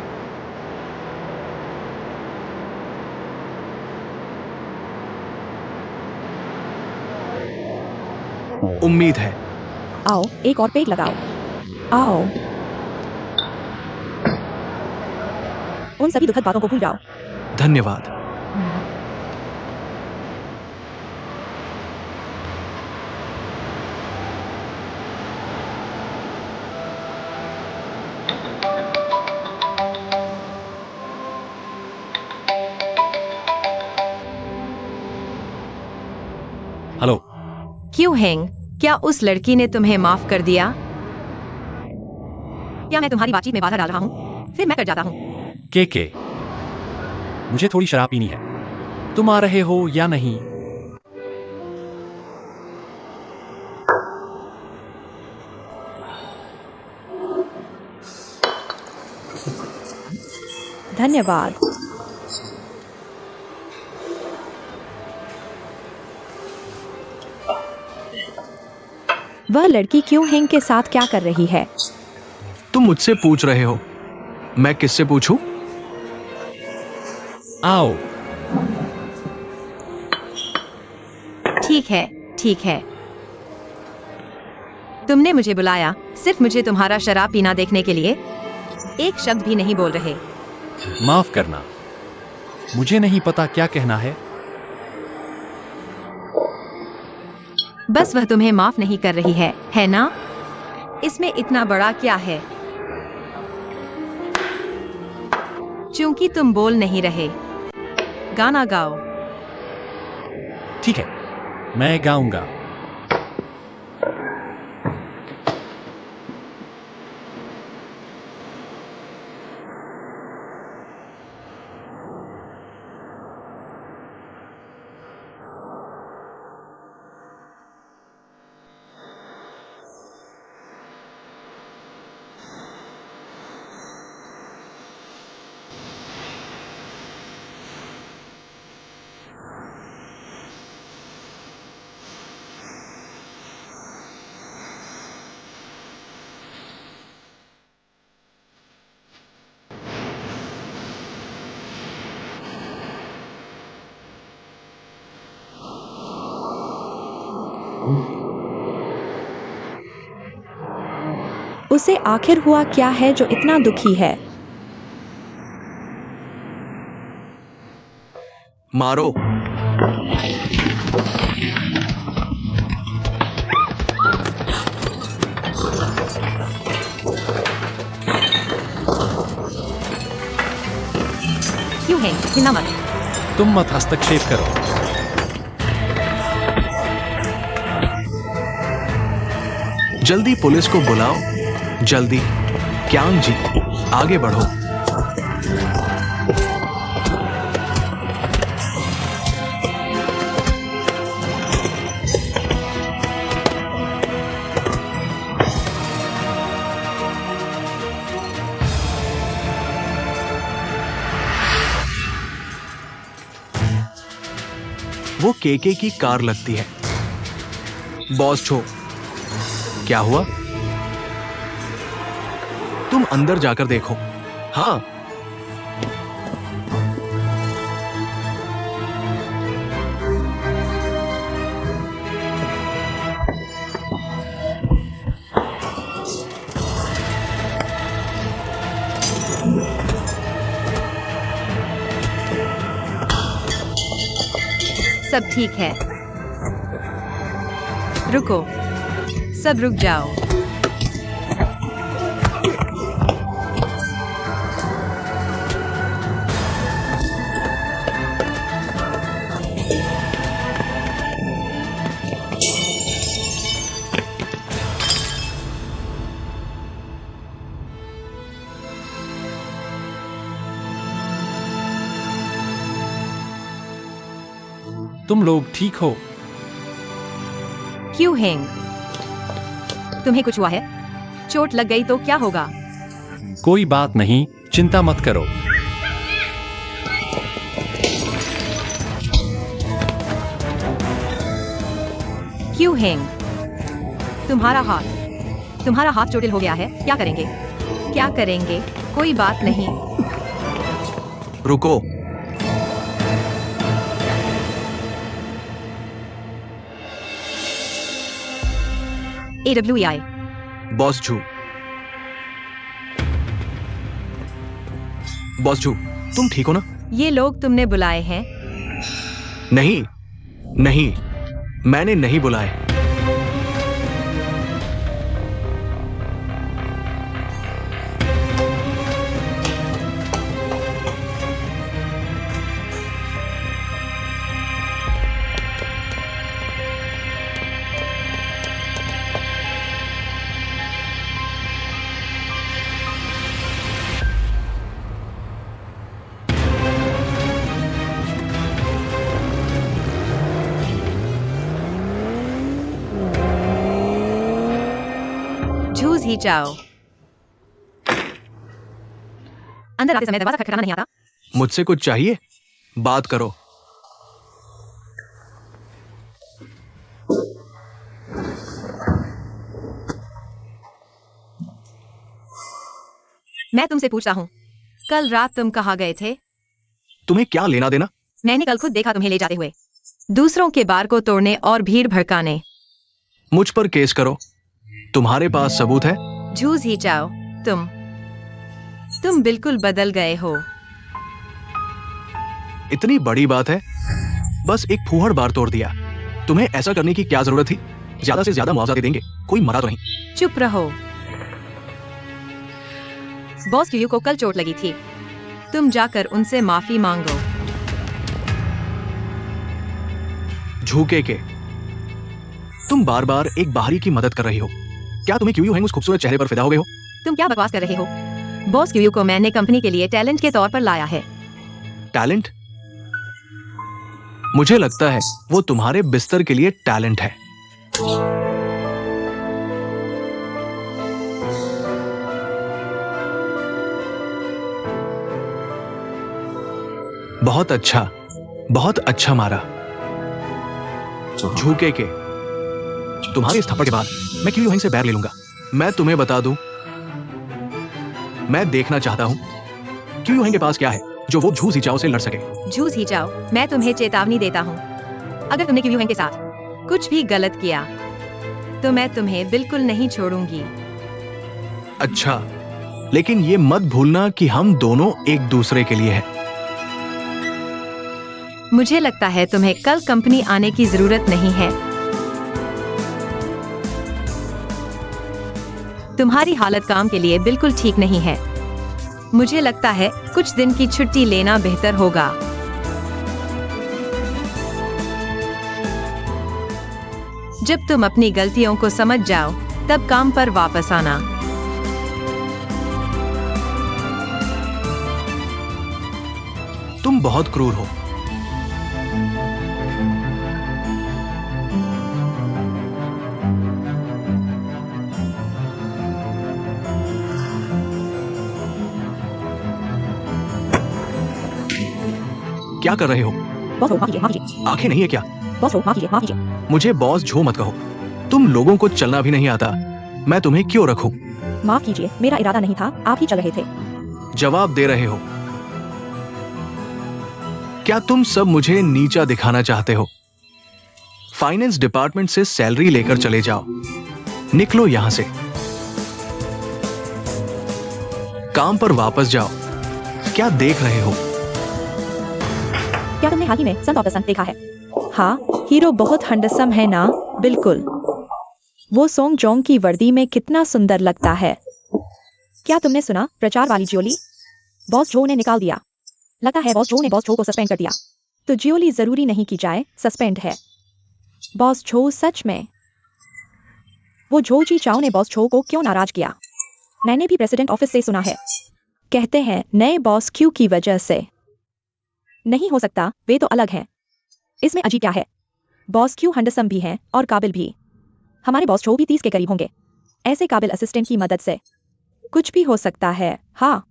Speaker 4: उम्मीद है।
Speaker 3: आओ, एक और पेग लगाओ। आओ, उन सभी दुखद बातों को भूल जाओ।
Speaker 4: धन्यवाद।
Speaker 2: हेलो।
Speaker 1: क्यों हेंग, क्या उस लड़की ने तुम्हें माफ कर दिया? क्या मैं तुम्हारी बातचीत में बाधा डाल रहा हूँ? फिर मैं कर जाता हूँ।
Speaker 2: के मुझे थोड़ी शराब पीनी है। तुम आ रहे हो या नहीं?
Speaker 3: धन्यवाद। वह लड़की क्यों हेंग के साथ क्या कर रही है?
Speaker 4: तुम मुझसे पूछ रहे हो, मैं किससे पूछूं?
Speaker 2: आओ।
Speaker 1: ठीक है, ठीक है। तुमने मुझे बुलाया सिर्फ मुझे तुम्हारा शराब पीना देखने के लिए? एक शब्द भी नहीं बोल रहे।
Speaker 2: माफ करना, मुझे नहीं पता क्या कहना है।
Speaker 1: बस वह तुम्हें माफ नहीं कर रही है ना? इसमें इतना बड़ा क्या है? क्योंकि तुम बोल नहीं रहे। गाना गाओ।
Speaker 2: ठीक है, मैं गाऊंगा।
Speaker 3: उसे आखिर हुआ क्या है जो इतना दुखी है?
Speaker 4: मारो।
Speaker 1: क्यों है हिलना मत।
Speaker 2: तुम मत हस्तक्षेप करो।
Speaker 4: जल्दी पुलिस को बुलाओ, जल्दी। क्यांग जी, आगे बढ़ो। वो केके की कार लगती है। बॉस छो, क्या हुआ? तुम अंदर जाकर देखो। हाँ,
Speaker 1: सब ठीक है। रुको, सब रुक जाओ।
Speaker 2: तुम लोग ठीक हो?
Speaker 1: क्यों हेंग, तुम्हें कुछ हुआ है? चोट लग गई तो क्या होगा?
Speaker 2: कोई बात नहीं, चिंता मत करो।
Speaker 1: क्यों हेंग, तुम्हारा हाथ चोटिल हो गया है। क्या करेंगे? क्या करेंगे? कोई बात नहीं।
Speaker 4: रुको।
Speaker 1: AWEI
Speaker 4: बॉस छू, बॉस छू, तुम ठीक हो ना?
Speaker 1: ये लोग तुमने बुलाए हैं?
Speaker 4: नहीं, नहीं, मैंने नहीं बुलाए।
Speaker 1: झूझ ही जाओ। अंदर आते समय दरवाजा खटखटाना नहीं आता?
Speaker 4: मुझसे कुछ चाहिए? बात करो।
Speaker 1: मैं तुमसे पूछता हूँ, कल रात तुम कहाँ गए थे?
Speaker 4: तुम्हें क्या लेना देना?
Speaker 1: मैंने कल खुद देखा तुम्हें ले जाते हुए, दूसरों के बार को तोड़ने और भीड़ भड़काने।
Speaker 4: मुझ पर केस करो। तुम्हारे पास सबूत है?
Speaker 1: झूझ ही जाओ। तुम बिल्कुल बदल गए हो।
Speaker 4: इतनी बड़ी बात है, बस एक फूहड़ बार तोड़ दिया। तुम्हें ऐसा करने की क्या जरूरत थी? ज्यादा से ज्यादा मुआवजा दे देंगे, कोई मरा तो नहीं।
Speaker 1: चुप रहो। बॉस क्यू को कल चोट लगी थी, तुम जाकर उनसे माफी मांगो।
Speaker 4: झूके के, तुम बार बार एक बाहरी की मदद कर रही हो। क्या तुम्हें क्यू हैंग उस खूबसूरत चेहरे पर फिदा हो गए हो?
Speaker 1: तुम क्या बकवास कर रहे हो? बॉस क्यू को मैंने कंपनी के लिए टैलेंट के तौर पर लाया है।
Speaker 4: टैलेंट? मुझे लगता है वो तुम्हारे बिस्तर के लिए टैलेंट है। बहुत अच्छा मारा। झूके के, तुम्हारे इस थप्पड़ के बाद मैं क्यू यहीं से बैर ले लूंगा। मैं तुम्हें बता दूं, मैं देखना चाहता हूं क्यू यहीं के पास क्या है जो वो झूठ सिचाओ से लड़ सके।
Speaker 1: झूठ ही जाओ। मैं तुम्हें चेतावनी देता हूँ, अगर तुमने क्यू हैंग के साथ कुछ भी गलत किया तो मैं तुम्हें बिल्कुल नहीं छोड़ूंगी।
Speaker 4: अच्छा, लेकिन ये मत भूलना कि हम दोनों एक दूसरे के लिए हैं।
Speaker 1: मुझे लगता है तुम्हें कल कंपनी आने की जरूरत नहीं है। तुम्हारी हालत काम के लिए बिल्कुल ठीक नहीं है। मुझे लगता है कुछ दिन की छुट्टी लेना बेहतर होगा। जब तुम अपनी गलतियों को समझ जाओ, तब काम पर वापस आना।
Speaker 4: तुम बहुत क्रूर हो। क्या कर रहे हो?
Speaker 3: बॉस हो, माफ कीजिए, माफ कीजिए।
Speaker 4: आंखें नहीं है क्या?
Speaker 3: बॉस हो, माफ कीजिए, माफ कीजिए।
Speaker 4: मुझे बॉस जो मत कहो। तुम लोगों को चलना भी नहीं आता, मैं तुम्हें क्यों रखूं?
Speaker 3: माफ कीजिए, मेरा इरादा नहीं था, आप ही चल रहे थे।
Speaker 4: जवाब दे रहे हो। क्या तुम सब मुझे नीचा दिखाना चाहते हो? फाइनेंस डिपार्टमेंट से सैलरी लेकर चले जाओ। निकलो यहां से। काम पर वापस जाओ। क्या देख रहे हो?
Speaker 3: क्या तुमने हाल ही में सन ऑफ द सन देखा है? हाँ, हीरो बहुत हैंडसम है ना? बिल्कुल। वो सोंग जोंग की वर्दी में कितना सुंदर लगता है। क्या तुमने सुना प्रचार वाली जियोली? बॉस जो ने निकाल दिया। लगता है बॉस जो ने बॉस जो को सस्पेंड कर दिया। तो जियोली जरूरी नहीं की जाए, सस्पेंड है। बॉस जो सच में। वो जो जी चाओ ने बॉस जो को क्यों नाराज किया? मैंने भी प्रेसिडेंट ऑफिस से सुना है। कहते हैं नए बॉस क्यू की वजह से। नहीं हो सकता, वे तो अलग हैं। इसमें अजीब क्या है? बॉस क्यू हैंडसम भी हैं और काबिल भी। हमारे बॉस जो भी 30 के करीब होंगे। ऐसे काबिल असिस्टेंट की मदद से कुछ भी हो सकता है। हाँ,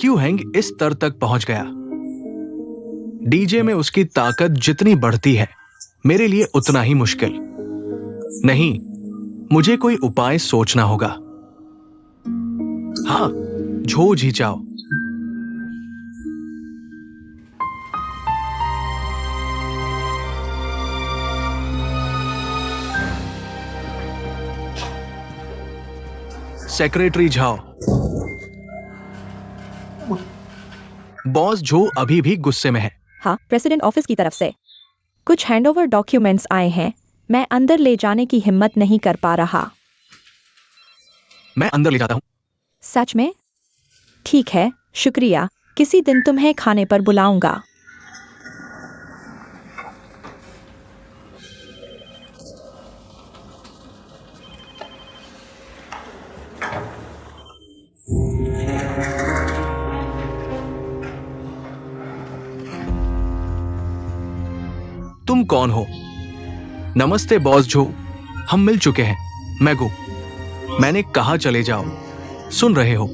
Speaker 4: क्यू हैंग इस स्तर तक पहुंच गया। डीजे में उसकी ताकत जितनी बढ़ती है, मेरे लिए उतना ही मुश्किल। नहीं, मुझे कोई उपाय सोचना होगा। हाँ, झो जी जाओ। Secretary Zhao. बॉस जो अभी भी गुस्से में है।
Speaker 3: हाँ, प्रेसिडेंट ऑफिस की तरफ से कुछ हैंडओवर डॉक्यूमेंट्स आए हैं। मैं अंदर ले जाने की हिम्मत नहीं कर पा रहा।
Speaker 4: मैं अंदर ले जाता हूं।
Speaker 3: सच में? ठीक है, शुक्रिया। किसी दिन तुम्हें खाने पर बुलाऊंगा।
Speaker 4: तुम कौन हो? नमस्ते बॉस जो, हम मिल चुके हैं। मैगू, मैंने कहा चले जाओ। सुन रहे हो?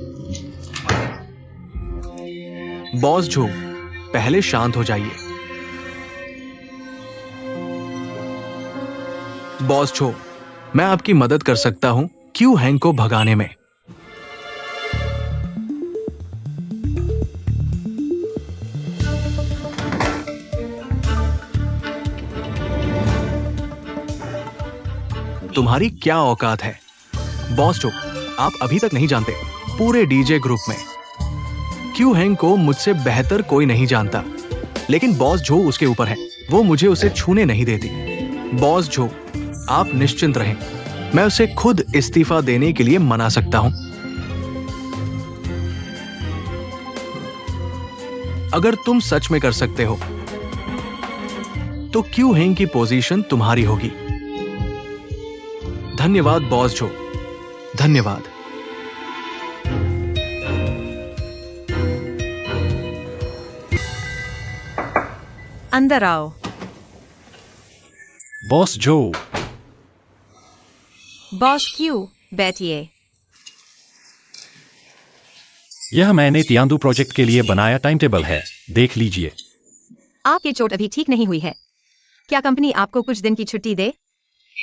Speaker 4: बॉस जो, पहले शांत हो जाइए। बॉस जो, मैं आपकी मदद कर सकता हूं क्यू हैंग को भगाने में। तुम्हारी क्या औकात है? बॉस जो, आप अभी तक नहीं जानते, पूरे डीजे ग्रुप में क्यू हैंग को मुझसे बेहतर कोई नहीं जानता। लेकिन बॉस जो उसके ऊपर है, वो मुझे उसे छूने नहीं देती। बॉस जो, आप निश्चिंत रहें, मैं उसे खुद इस्तीफा देने के लिए मना सकता हूं। अगर तुम सच में कर सकते हो, तो क्यू हैंग की पोजीशन तुम्हारी होगी। धन्यवाद बॉस जो, धन्यवाद।
Speaker 1: अंदर आओ।
Speaker 2: बॉस जो,
Speaker 1: बॉस क्यू, बैठिए।
Speaker 2: यह मैंने तियांदू प्रोजेक्ट के लिए बनाया टाइम टेबल है, देख लीजिए।
Speaker 1: आपकी चोट अभी ठीक नहीं हुई है। क्या कंपनी आपको कुछ दिन की छुट्टी दे?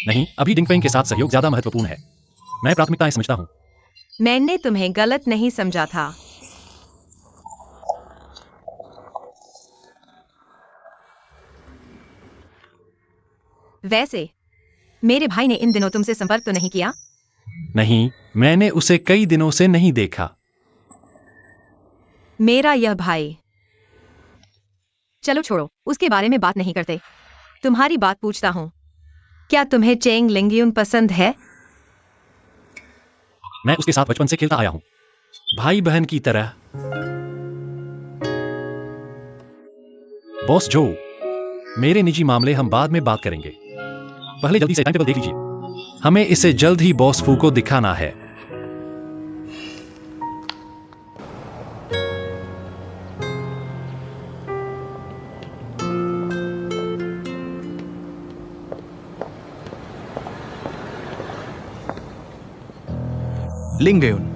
Speaker 2: नहीं, अभी डिंगपेंग के साथ सहयोग ज्यादा महत्वपूर्ण है। मैं प्राथमिकताएं समझता हूँ।
Speaker 1: मैंने तुम्हें गलत नहीं समझा था। वैसे मेरे भाई ने इन दिनों तुमसे संपर्क तो नहीं किया?
Speaker 2: नहीं, मैंने उसे कई दिनों से नहीं देखा।
Speaker 1: मेरा यह भाई। चलो छोड़ो, उसके बारे में बात नहीं करते। तुम्हारी बात पूछता हूँ, क्या तुम्हें चेंग लिंगयुन पसंद है?
Speaker 2: मैं उसके साथ बचपन से खेलता आया हूँ, भाई बहन की तरह। बॉस जो, मेरे निजी मामले हम बाद में बात करेंगे। पहले जल्दी से टाइम टेबल देख लीजिए, हमें इसे जल्द ही बॉस फू को दिखाना है।
Speaker 4: लिंगयुन,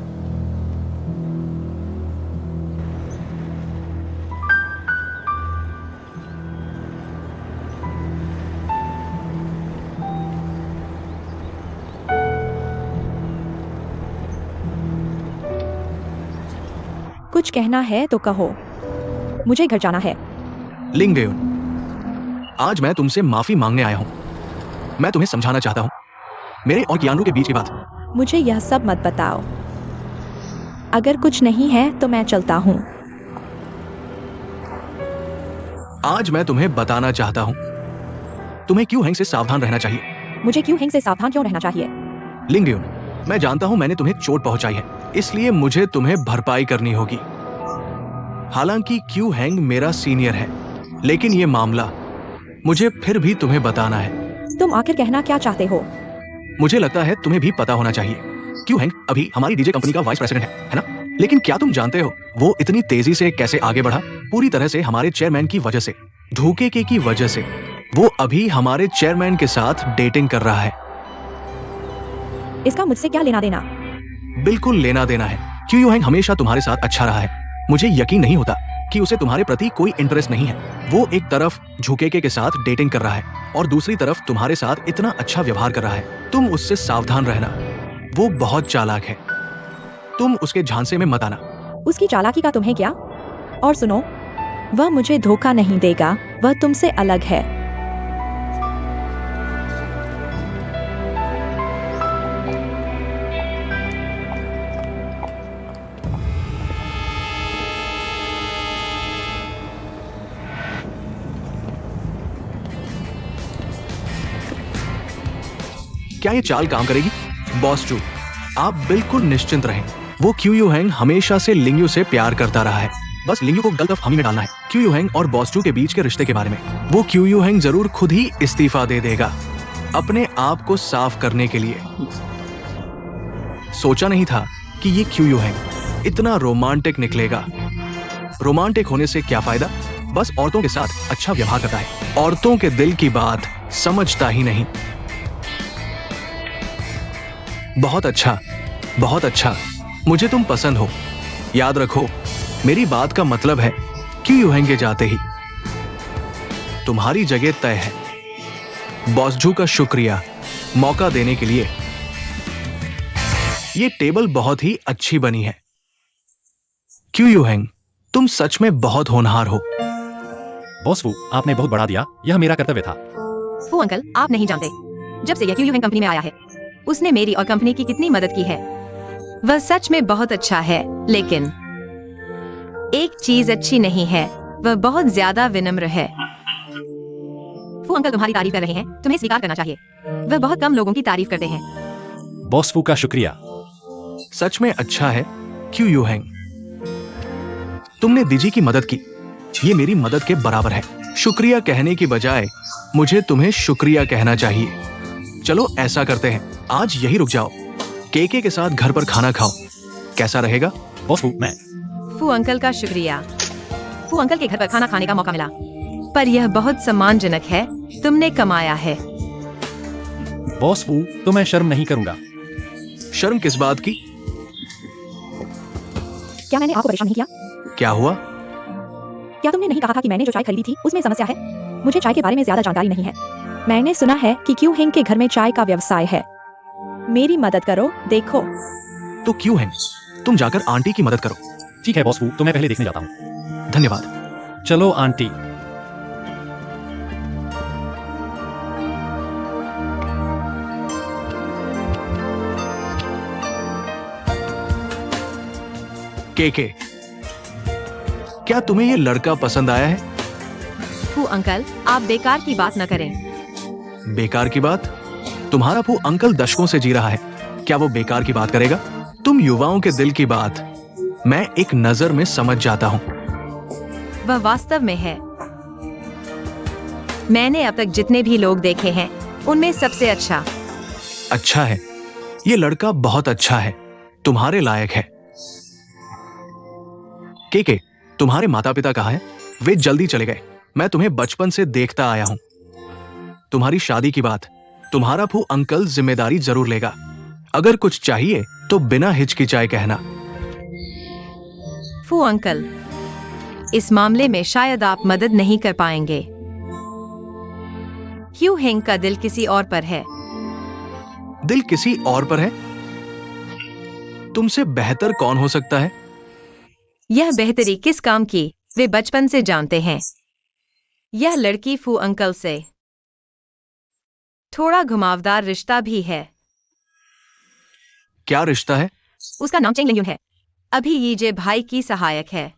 Speaker 3: कुछ कहना है तो कहो, मुझे घर जाना है।
Speaker 4: लिंगयुन, आज मैं तुमसे माफी मांगने आया हूं। मैं तुम्हें समझाना चाहता हूं, मेरे और कियानू के बीच की बात।
Speaker 3: मुझे यह सब मत बताओ। अगर कुछ नहीं है तो मैं चलता हूँ।
Speaker 4: आज मैं तुम्हें बताना चाहता हूं, तुम्हें क्यू हैंग से सावधान रहना चाहिए।
Speaker 3: मुझे क्यू हिंग से सावधान क्यों रहना चाहिए?
Speaker 4: लिंगयुन, मैं जानता हूं मैंने तुम्हें चोट पहुंचाई है, इसलिए मुझे तुम्हें भरपाई करनी होगी। हालांकि क्यू हैंग मेरा सीनियर है, लेकिन ये मामला मुझे फिर भी तुम्हें बताना है।
Speaker 3: तुम आखिर कहना क्या चाहते हो?
Speaker 4: मुझे लगता है तुम्हें भी पता होना चाहिए, क्यू हैंग अभी हमारी डीजे कंपनी का वाइस प्रेसिडेंट है ना? लेकिन क्या तुम जानते हो वो इतनी तेजी से कैसे आगे बढ़ा? पूरी तरह से हमारे चेयरमैन की वजह से, धोखे की वजह से। वो अभी हमारे चेयरमैन के साथ डेटिंग कर रहा है।
Speaker 3: इसका मुझसे क्या लेना देना?
Speaker 4: बिल्कुल लेना देना है। क्यू हैंग हमेशा तुम्हारे साथ अच्छा रहा है। मुझे यकीन नहीं होता कि उसे तुम्हारे प्रति कोई इंटरेस्ट नहीं है। वो एक तरफ झुकेके के साथ डेटिंग कर रहा है और दूसरी तरफ तुम्हारे साथ इतना अच्छा व्यवहार कर रहा है। तुम उससे सावधान रहना, वो बहुत चालाक है। तुम उसके झांसे में मत आना।
Speaker 3: उसकी चालाकी का तुम्हें क्या? और सुनो, वह मुझे धोखा नहीं देगा, वह तुमसे अलग है।
Speaker 4: क्या ये चाल काम करेगी? बॉस चू, आप बिल्कुल निश्चिंत रहें। वो क्यू यू हैंग हमेशा से लिंगयू से प्यार करता रहा है। बस लिंगयू को गलत फहमी में डालना है क्यू यू हैंग और बॉस चू के बीच के रिश्ते के बारे में। वो क्यू यू हैंग जरूर खुद ही इस्तीफा दे देगा अपने आप को साफ करने के लिए। सोचा नहीं था कि ये क्यू यू हैंग इतना रोमांटिक निकलेगा। रोमांटिक होने से क्या फायदा? बस औरतों के साथ अच्छा व्यवहार करता है, औरतों के दिल की बात समझता ही नहीं। बहुत अच्छा, बहुत अच्छा, मुझे तुम पसंद हो। याद रखो, मेरी बात का मतलब है क्यू यू हैंग के जाते ही तुम्हारी जगह तय है। बॉस जू का शुक्रिया मौका देने के लिए। ये टेबल बहुत ही अच्छी बनी है। क्यू यू हैंग, तुम सच में बहुत होनहार हो।
Speaker 2: बॉस फू, आपने बहुत बढ़ा दिया, यह मेरा कर्तव्य था।
Speaker 1: फू अंकल, आप नहीं जानते, जब से यह क्यू हैंग कंपनी में आया है, उसने मेरी और कंपनी की कितनी मदद की है। वह सच में बहुत अच्छा है, लेकिन एक चीज अच्छी नहीं है, वह बहुत ज्यादा विनम्र है। फू अंकल तुम्हारी तारीफ कर रहे हैं, तुम्हें स्वीकार करना चाहिए। वह बहुत कम लोगों की तारीफ करते हैं।
Speaker 2: बॉस फू का शुक्रिया।
Speaker 4: सच में अच्छा है क्यू यू हैंग, तुमने दिजी की मदद की, ये मेरी मदद के बराबर है। शुक्रिया कहने की बजाय मुझे तुम्हें शुक्रिया कहना चाहिए। चलो ऐसा करते हैं, आज यही रुक जाओ, केके के साथ घर पर खाना खाओ, कैसा रहेगा?
Speaker 2: बॉस फू, मैं
Speaker 1: फू अंकल का शुक्रिया। फू अंकल के घर पर खाना खाने का मौका मिला, पर यह बहुत सम्मानजनक है, तुमने कमाया है।
Speaker 2: बॉस फू, तो मैं शर्म नहीं करूंगा।
Speaker 4: शर्म किस बात की?
Speaker 3: क्या मैंने आपको परेशान नहीं किया?
Speaker 4: क्या हुआ?
Speaker 3: क्या तुमने नहीं कहा था कि मैंने जो चाय खरीदी थी उसमें समस्या है? मुझे चाय के बारे में ज्यादा जानकारी नहीं है। मैंने सुना है कि क्यू हैंग के घर में चाय का व्यवसाय है। मेरी मदद करो, देखो।
Speaker 4: तो क्यू हैंग, तुम जाकर आंटी की मदद करो।
Speaker 2: ठीक है बॉस फू, तो मैं पहले देखने जाता हूँ।
Speaker 4: धन्यवाद।
Speaker 2: चलो आंटी।
Speaker 4: के क्या तुम्हें ये लड़का पसंद आया है?
Speaker 1: फू अंकल, आप बेकार की बात न करें।
Speaker 4: बेकार की बात? तुम्हारा फू अंकल दशकों से जी रहा है, क्या वो बेकार की बात करेगा? तुम युवाओं के दिल की बात मैं एक नजर में समझ जाता हूँ।
Speaker 1: वह वास्तव में है। मैंने अब तक जितने भी लोग देखे हैं उनमें सबसे अच्छा।
Speaker 4: अच्छा है, ये लड़का बहुत अच्छा है, तुम्हारे लायक है। के तुम्हारे माता पिता कहाँ हैं? वे जल्दी चले गए। मैं तुम्हें बचपन से देखता आया हूं। तुम्हारी शादी की बात तुम्हारा फू अंकल जिम्मेदारी जरूर लेगा। अगर कुछ चाहिए तो बिना हिचकिचाए कहना।
Speaker 1: फू अंकल, इस मामले में शायद आप मदद नहीं कर पाएंगे। क्यू हेंग का दिल किसी और पर है।
Speaker 4: दिल किसी और पर है? तुमसे बेहतर कौन हो सकता है?
Speaker 1: यह बेहतरी किस काम की वे बचपन से जानते हैं। यह लड़की फू अंकल से थोड़ा घुमावदार रिश्ता भी है।
Speaker 4: क्या रिश्ता है?
Speaker 1: उसका नाम चेंग लिंगयुन है। अभी यीजे भाई की सहायक है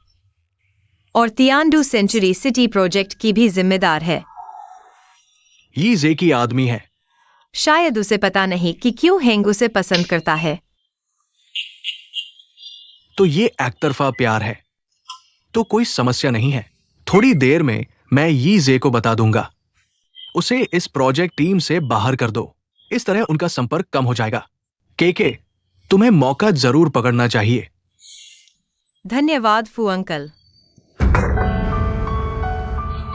Speaker 1: और तियानडू सेंचुरी सिटी प्रोजेक्ट की भी जिम्मेदार है।
Speaker 4: ये जे की आदमी है।
Speaker 1: शायद उसे पता नहीं कि क्यों हेंग उसे पसंद करता है।
Speaker 4: तो ये एकतरफा प्यार है, तो कोई समस्या नहीं है। थोड़ी देर में मैं यी जे को बता दूंगा। उसे इस प्रोजेक्ट टीम से बाहर कर दो। इस तरह उनका संपर्क कम हो जाएगा। के तुम्हें मौका जरूर पकड़ना चाहिए।
Speaker 1: धन्यवाद फू अंकल।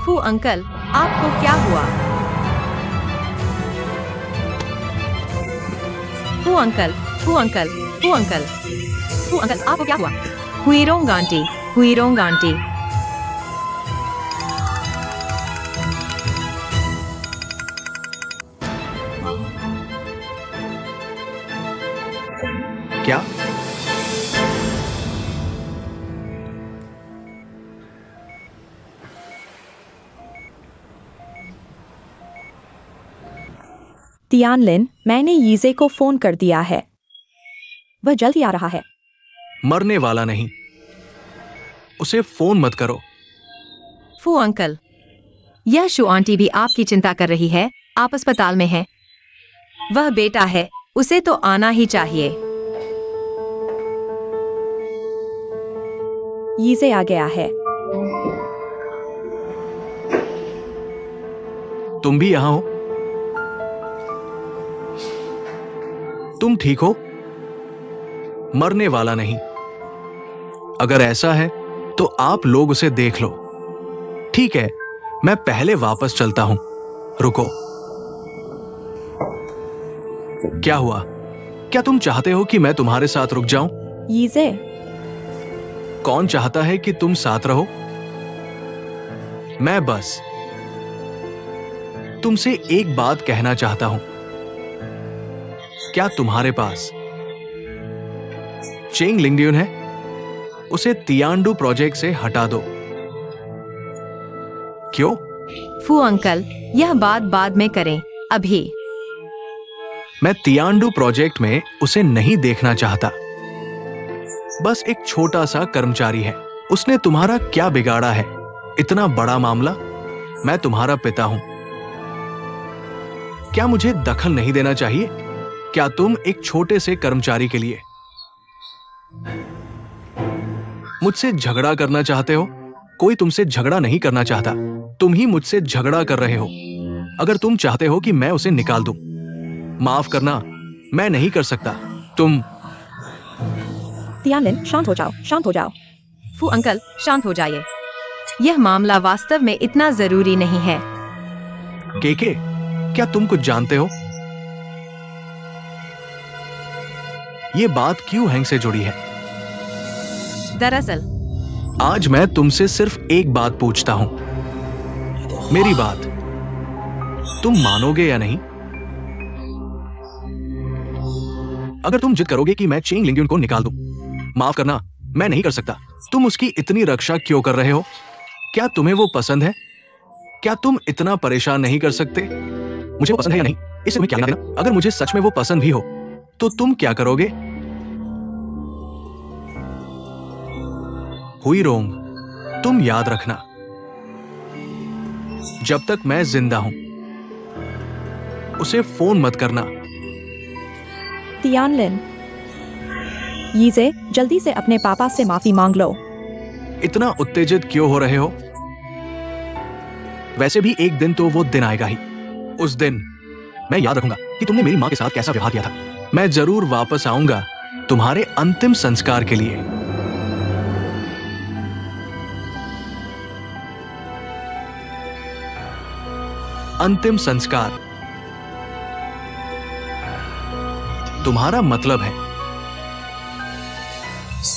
Speaker 1: फू अंकल, आपको क्या हुआ? फू अंकल, फू अंकल, फू अंकल, फू अंकल, आपको क्या हुआ? हुईरोंग आंटी, हुईरोंग आंटी।
Speaker 4: क्या?
Speaker 3: तियानलिन, मैंने यीजे को फोन कर दिया है। वह जल्द ही आ रहा है।
Speaker 4: मरने वाला नहीं, उसे फोन मत करो।
Speaker 1: फू अंकल, यह शू आंटी भी आपकी चिंता कर रही है। आप अस्पताल में हैं। वह बेटा है, उसे तो आना ही चाहिए।
Speaker 3: यीजे आ गया है।
Speaker 4: तुम भी यहां हो? तुम ठीक हो? मरने वाला नहीं। अगर ऐसा है तो आप लोग उसे देख लो। ठीक है, मैं पहले वापस चलता हूं। रुको। क्या हुआ? क्या तुम चाहते हो कि मैं तुम्हारे साथ रुक जाऊं?
Speaker 3: यीजे,
Speaker 4: कौन चाहता है कि तुम साथ रहो? मैं बस तुमसे एक बात कहना चाहता हूं। क्या तुम्हारे पास चेंग लिंगड्यून है? उसे तियानडू प्रोजेक्ट से हटा दो। क्यों?
Speaker 1: फू अंकल, यह बात बाद में करें। अभी
Speaker 4: मैं तियानडू प्रोजेक्ट में उसे नहीं देखना चाहता। बस एक छोटा सा कर्मचारी है। उसने तुम्हारा क्या बिगाड़ा है? इतना बड़ा मामला। मैं तुम्हारा पिता हूं। क्या मुझे दखल नहीं देना चाहिए? क्या तुम एक छोटे से कर्मचारी के लिए मुझसे झगड़ा करना चाहते हो? कोई तुमसे झगड़ा नहीं करना चाहता। तुम ही मुझसे झगड़ा कर रहे हो। अगर तुम चाहते हो कि मैं उसे निकाल दूं, माफ करना, मैं नहीं कर सकता। तुम
Speaker 3: तियानलिन, शांत हो जाओ, शांत हो जाओ।
Speaker 1: फू अंकल, शांत हो जाइए। यह मामला वास्तव में इतना जरूरी नहीं है।
Speaker 4: के क्या तुम कुछ जानते हो? ये बात क्यों हेंग से जुड़ी है?
Speaker 1: दरअसल
Speaker 4: आज मैं तुमसे सिर्फ एक बात पूछता हूं। मेरी बात तुम मानोगे या नहीं? अगर तुम जिद करोगे कि मैं चेंग लिंगड्यून को निकाल दूं, माफ करना, मैं नहीं कर सकता। तुम उसकी इतनी रक्षा क्यों कर रहे हो? क्या तुम्हें वो पसंद है? क्या तुम इतना परेशान नहीं कर सकते? मुझे वो पसंद है या नहीं, इससे तुम्हें क्या लेना देना? अगर मुझे सच में वो पसंद भी हो, तो तुम क्या करोगे? हुई रोंग, तुम याद रखना, जब तक मैं जिंदा हूं उसे फोन मत करना।
Speaker 3: तियानलिन, यीजे, जल्दी से अपने पापा से माफी मांग लो।
Speaker 4: इतना उत्तेजित क्यों हो रहे हो? वैसे भी एक दिन तो वो दिन आएगा ही। उस दिन मैं याद रखूंगा कि तुमने मेरी मां के साथ कैसा व्यवहार किया था। मैं जरूर वापस आऊंगा तुम्हारे अंतिम संस्कार के लिए। अंतिम संस्कार तुम्हारा मतलब है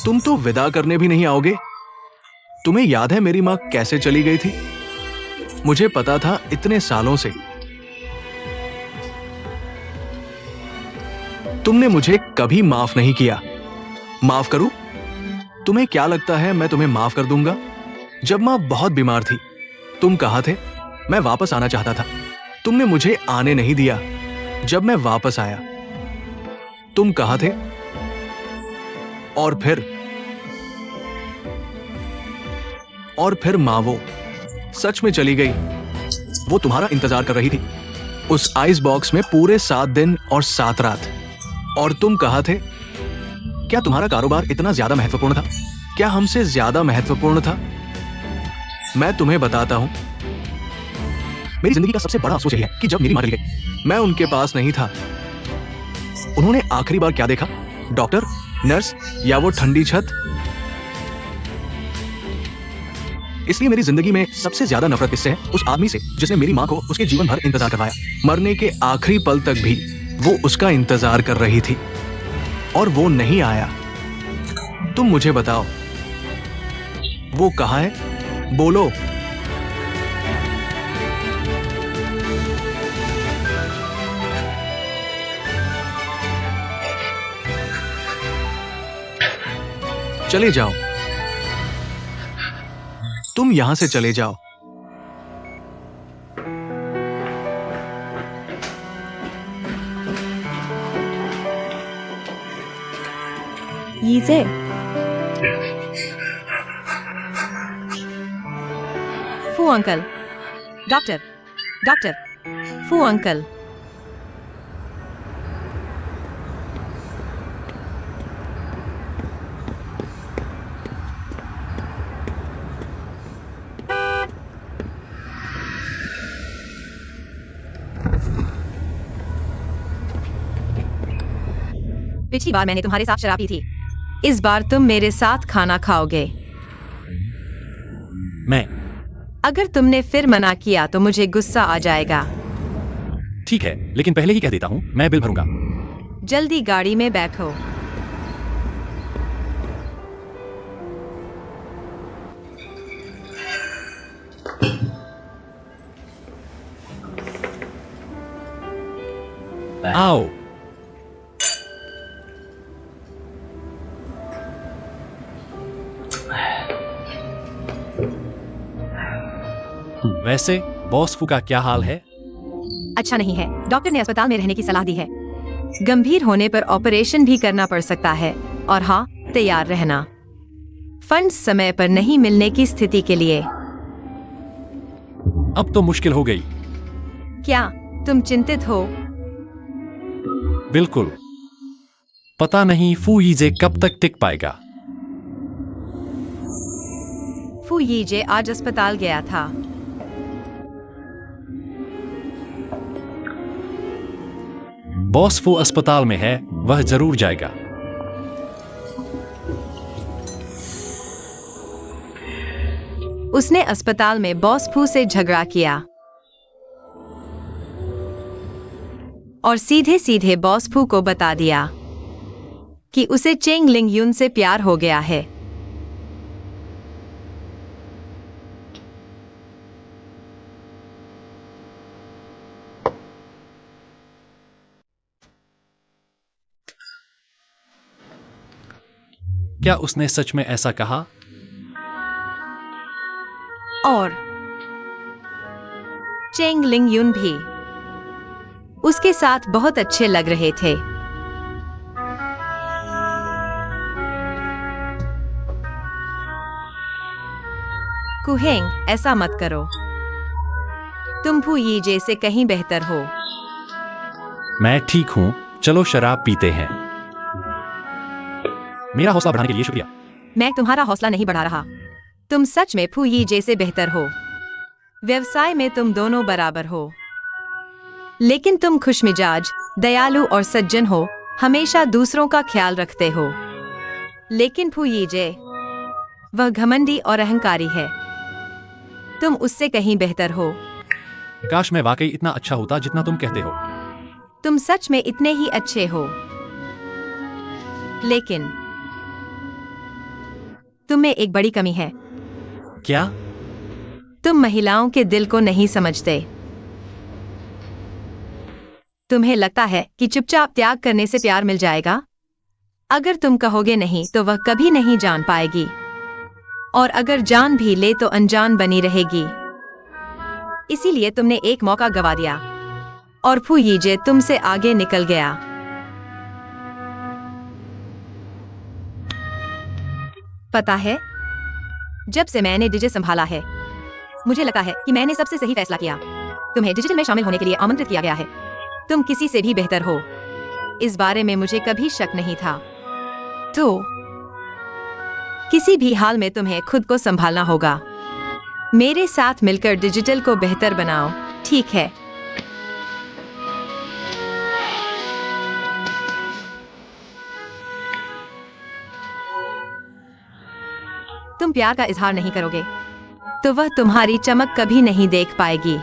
Speaker 4: तुम तो विदा करने भी नहीं आओगे। तुम्हें याद है मेरी मां कैसे चली गई थी? मुझे पता था इतने सालों से तुमने मुझे कभी माफ नहीं किया। माफ करूं? तुम्हें क्या लगता है मैं तुम्हें माफ कर दूंगा? जब मां बहुत बीमार थी तुम कहाँ थे? मैं वापस आना चाहता था, तुमने मुझे आने नहीं दिया। जब मैं वापस आया तुम कहाँ थे? और फिर मां वो सच में चली गई। वो तुम्हारा इंतजार कर रही थी उस आइस बॉक्स में पूरे 7 दिन और 7 रात। और तुम कहाँ थे? क्या तुम्हारा कारोबार इतना ज्यादा महत्वपूर्ण था? क्या हमसे ज्यादा महत्वपूर्ण था? मैं तुम्हें बताता हूं, मेरी जिंदगी का सबसे बड़ा अफसोस यही है कि जब मेरी मां चली गई मैं उनके पास नहीं था। उन्होंने आखिरी बार क्या देखा? डॉक्टर, नर्स या वो ठंडी छत? इसलिए मेरी जिंदगी में सबसे ज्यादा नफरत किससे है? उस आदमी से जिसने मेरी मां को उसके जीवन भर इंतजार करवाया। मरने के आखिरी पल तक भी वो उसका इंतजार कर रही थी और वो नहीं आया। तुम मुझे बताओ वो कहां है? बोलो। चले जाओ, तुम यहां से चले जाओ।
Speaker 3: यीजे,
Speaker 1: फू अंकल, डॉक्टर, डॉक्टर, फू अंकल। पिछली बार मैंने तुम्हारे साथ शराब पी थी, इस बार तुम मेरे साथ खाना खाओगे।
Speaker 2: मैं।
Speaker 1: अगर तुमने फिर मना किया तो मुझे गुस्सा आ जाएगा।
Speaker 2: ठीक है, लेकिन पहले ही कह देता हूं, मैं बिल भरूंगा।
Speaker 1: जल्दी गाड़ी में बैठो।
Speaker 2: आओ। वैसे बॉस फू का क्या हाल है?
Speaker 1: अच्छा नहीं है, डॉक्टर ने अस्पताल में रहने की सलाह दी है। गंभीर होने पर ऑपरेशन भी करना पड़ सकता है। और हाँ, तैयार रहना, फंड समय पर नहीं मिलने की स्थिति के लिए।
Speaker 2: अब तो मुश्किल हो गई।
Speaker 1: क्या तुम चिंतित हो?
Speaker 2: बिल्कुल। पता नहीं फू यीजे कब तक टिक पाएगा।
Speaker 1: फू यीजे आज अस्पताल गया था।
Speaker 2: बॉस फू अस्पताल में है, वह जरूर जाएगा।
Speaker 1: उसने अस्पताल में बॉस फू से झगड़ा किया और सीधे सीधे बॉस फू को बता दिया कि उसे चेंग लिंग यून से प्यार हो गया है।
Speaker 2: क्या उसने सच में ऐसा कहा?
Speaker 1: और चेंग लिंग यून भी उसके साथ बहुत अच्छे लग रहे थे। कुहेंग, ऐसा मत करो। तुम फू यीजे से कहीं बेहतर हो।
Speaker 2: मैं ठीक हूँ, चलो शराब पीते हैं। मेरा हौसला बढ़ाने के लिए शुक्रिया।
Speaker 1: मैं तुम्हारा हौसला नहीं बढ़ा रहा। तुम सच में फू यीजे से बेहतर हो। व्यवसाय में तुम दोनों बराबर हो। लेकिन तुम खुशमिजाज, दयालु और सज्जन हो, हमेशा दूसरों का ख्याल रखते हो। लेकिन फू यीजे, वह घमंडी और अहंकारी है। तुम उससे कहीं बेहतर हो।
Speaker 2: काश मैं वाकई इतना अच्छा होता जितना तुम कहते हो।
Speaker 1: तुम सच में इतने ही अच्छे हो। लेकिन तुम में एक बड़ी कमी है।
Speaker 2: क्या?
Speaker 1: तुम महिलाओं के दिल को नहीं समझते। तुम्हें लगता है कि चुपचाप त्याग करने से प्यार मिल जाएगा। अगर तुम कहोगे नहीं तो वह कभी नहीं जान पाएगी, और अगर जान भी ले तो अनजान बनी रहेगी। इसीलिए तुमने एक मौका गवा दिया, और फू यीजे तुमसे आगे निकल गया। पता है, जब से मैंने डिजिटल संभाला है, मुझे लगता है कि मैंने सबसे सही फैसला किया। तुम्हें डिजिटल में शामिल होने के लिए आमंत्रित किया गया है। तुम किसी से भी बेहतर हो, इस बारे में मुझे कभी शक नहीं था। तो किसी भी हाल में तुम्हें खुद को संभालना होगा। मेरे साथ मिलकर डिजिटल को बेहतर बनाओ, ठीक है? तुम प्यार का इजहार नहीं करोगे तो वह तुम्हारी चमक कभी नहीं देख पाएगी।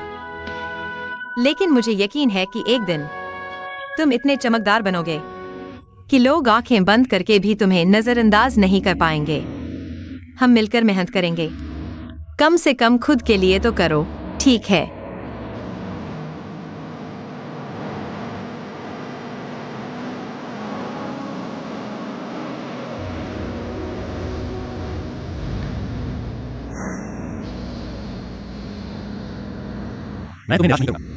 Speaker 1: लेकिन मुझे यकीन है कि एक दिन तुम इतने चमकदार बनोगे कि लोग आंखें बंद करके भी तुम्हें नजरअंदाज नहीं कर पाएंगे। हम मिलकर मेहनत करेंगे। कम से कम खुद के लिए तो करो, ठीक है?
Speaker 2: मैं तुम्हें निराश नहीं करूंगा।